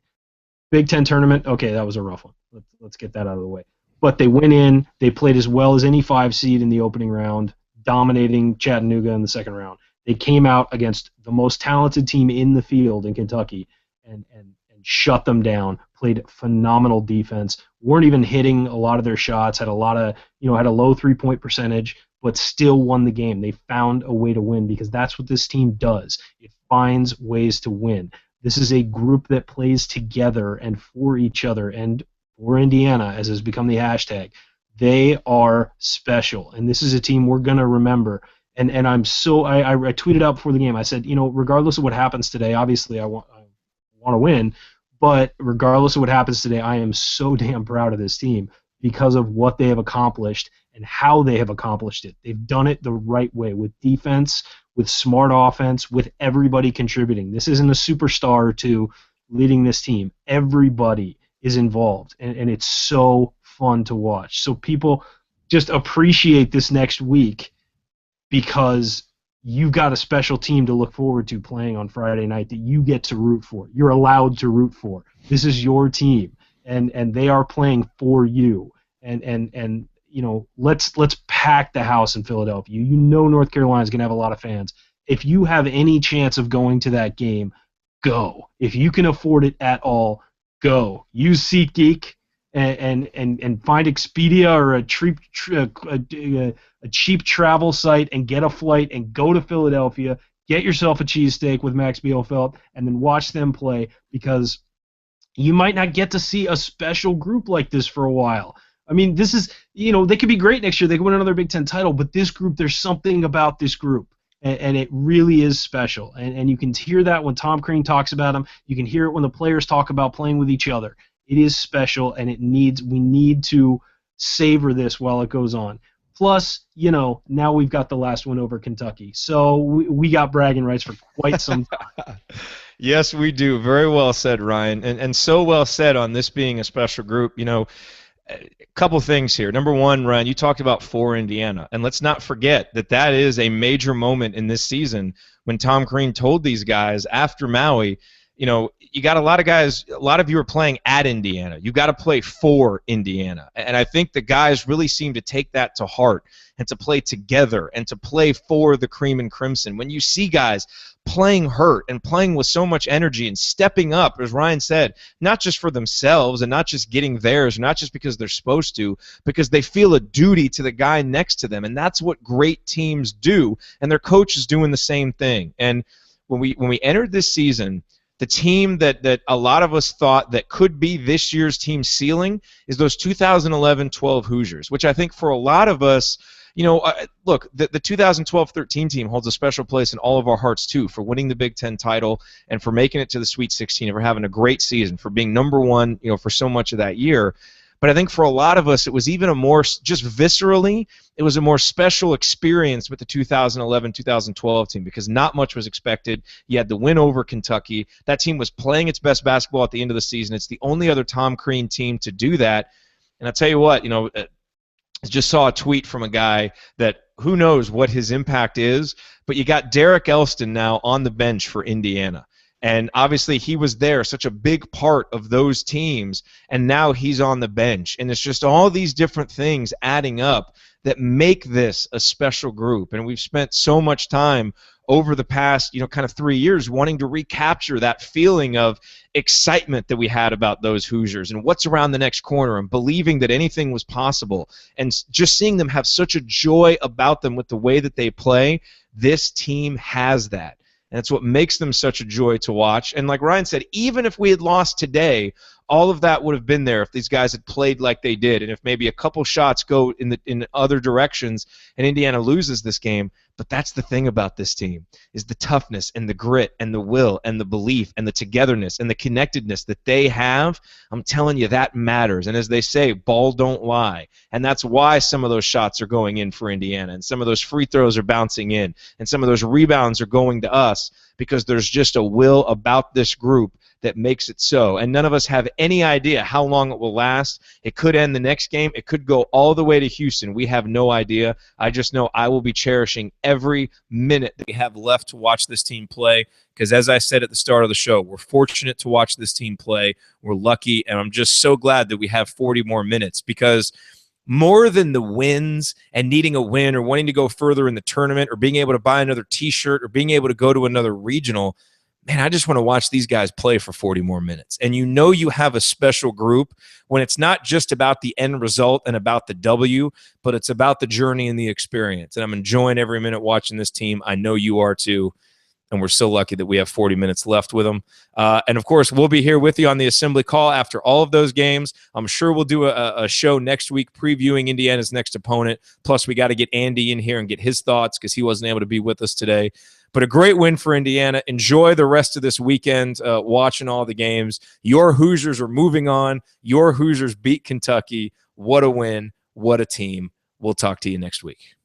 Speaker 2: Big Ten tournament, okay, that was a rough one. Let's get that out of the way. But they went in, they played as well as any 5 seed in the opening round, dominating Chattanooga in the second round. They came out against the most talented team in the field in Kentucky and shut them down, played phenomenal defense, weren't even hitting a lot of their shots, had a low 3-point percentage, but still won the game. They found a way to win because that's what this team does. It finds ways to win. This is a group that plays together and for each other, and for Indiana, as has become the hashtag. They are special, and this is a team we're going to remember. And I tweeted out before the game. I said, regardless of what happens today, obviously I want to win, but regardless of what happens today, I am so damn proud of this team because of what they have accomplished and how they have accomplished it. They've done it the right way, with defense, with smart offense, with everybody contributing. This isn't a superstar or two leading this team. Everybody is involved, and it's so fun to watch. So people just appreciate this next week because you've got a special team to look forward to playing on Friday night that you get to root for. You're allowed to root for. This is your team, and they are playing for you. And let's pack the house in Philadelphia. North Carolina is going to have a lot of fans. If you have any chance of going to that game, go. If you can afford it at all, go. Use SeatGeek and find Expedia or a cheap travel site and get a flight and go to Philadelphia. Get yourself a cheesesteak with Max Bielfeldt and then watch them play, because you might not get to see a special group like this for a while. I mean, this is, they could be great next year. They could win another Big Ten title, but this group, there's something about this group, and it really is special. And you can hear that when Tom Crean talks about them. You can hear it when the players talk about playing with each other. It is special, and we need to savor this while it goes on. Plus, now we've got the last one over Kentucky. So we got bragging rights for quite some time.
Speaker 1: Yes, we do. Very well said, Ryan. And so well said on this being a special group. A couple things here. Number one, Ryan, you talked about for Indiana, and let's not forget that is a major moment in this season when Tom Crean told these guys after Maui, you got a lot of guys, a lot of you are playing at Indiana. You got to play for Indiana. And I think the guys really seem to take that to heart and to play together and to play for the cream and crimson. When you see guys playing hurt and playing with so much energy and stepping up, as Ryan said, not just for themselves and not just getting theirs, not just because they're supposed to, because they feel a duty to the guy next to them. And that's what great teams do, and their coach is doing the same thing. And when we entered this season, the team that a lot of us thought that could be this year's team ceiling is those 2011-12 Hoosiers, which I think for a lot of us, look, the 2012-13 team holds a special place in all of our hearts too, for winning the Big Ten title and for making it to the Sweet 16 and for having a great season, for being number one, for so much of that year. But I think for a lot of us, it was even a more, just viscerally, it was a more special experience with the 2011-2012 team, because not much was expected. You had the win over Kentucky. That team was playing its best basketball at the end of the season. It's the only other Tom Crean team to do that. And I'll tell you what, I just saw a tweet from a guy that who knows what his impact is, but you got Derek Elston now on the bench for Indiana. And obviously he was there, such a big part of those teams, and now he's on the bench. And it's just all these different things adding up that make this a special group. And we've spent so much time over the past, kind of 3 years wanting to recapture that feeling of excitement that we had about those Hoosiers and what's around the next corner and believing that anything was possible. And just seeing them have such a joy about them with the way that they play, this team has that. And it's what makes them such a joy to watch. And like Ryan said, even if we had lost today, all of that would have been there if these guys had played like they did, and if maybe a couple shots go in other directions and Indiana loses this game. But that's the thing about this team, is the toughness and the grit and the will and the belief and the togetherness and the connectedness that they have. I'm telling you, that matters. And as they say, ball don't lie. And that's why some of those shots are going in for Indiana, and some of those free throws are bouncing in, and some of those rebounds are going to us, because there's just a will about this group that makes it so. And none of us have any idea how long it will last. It could end the next game. It could go all the way to Houston. We have no idea. I just know I will be cherishing every minute that we have left to watch this team play, because as I said at the start of the show, we're fortunate to watch this team play. We're lucky, and I'm just so glad that we have 40 more minutes, because more than the wins and needing a win or wanting to go further in the tournament or being able to buy another T-shirt or being able to go to another regional, man, I just want to watch these guys play for 40 more minutes. And you have a special group when it's not just about the end result and about the W, but it's about the journey and the experience. And I'm enjoying every minute watching this team. I know you are too.
Speaker 4: and we're so lucky that we have 40 minutes left with them. And, of course, we'll be here with you on the assembly call after all of those games. I'm sure we'll do a show next week previewing Indiana's next opponent. Plus, we got to get Andy in here and get his thoughts because he wasn't able to be with us today. But a great win for Indiana. Enjoy the rest of this weekend watching all the games. Your Hoosiers are moving on. Your Hoosiers beat Kentucky. What a win. What a team. We'll talk to you next week.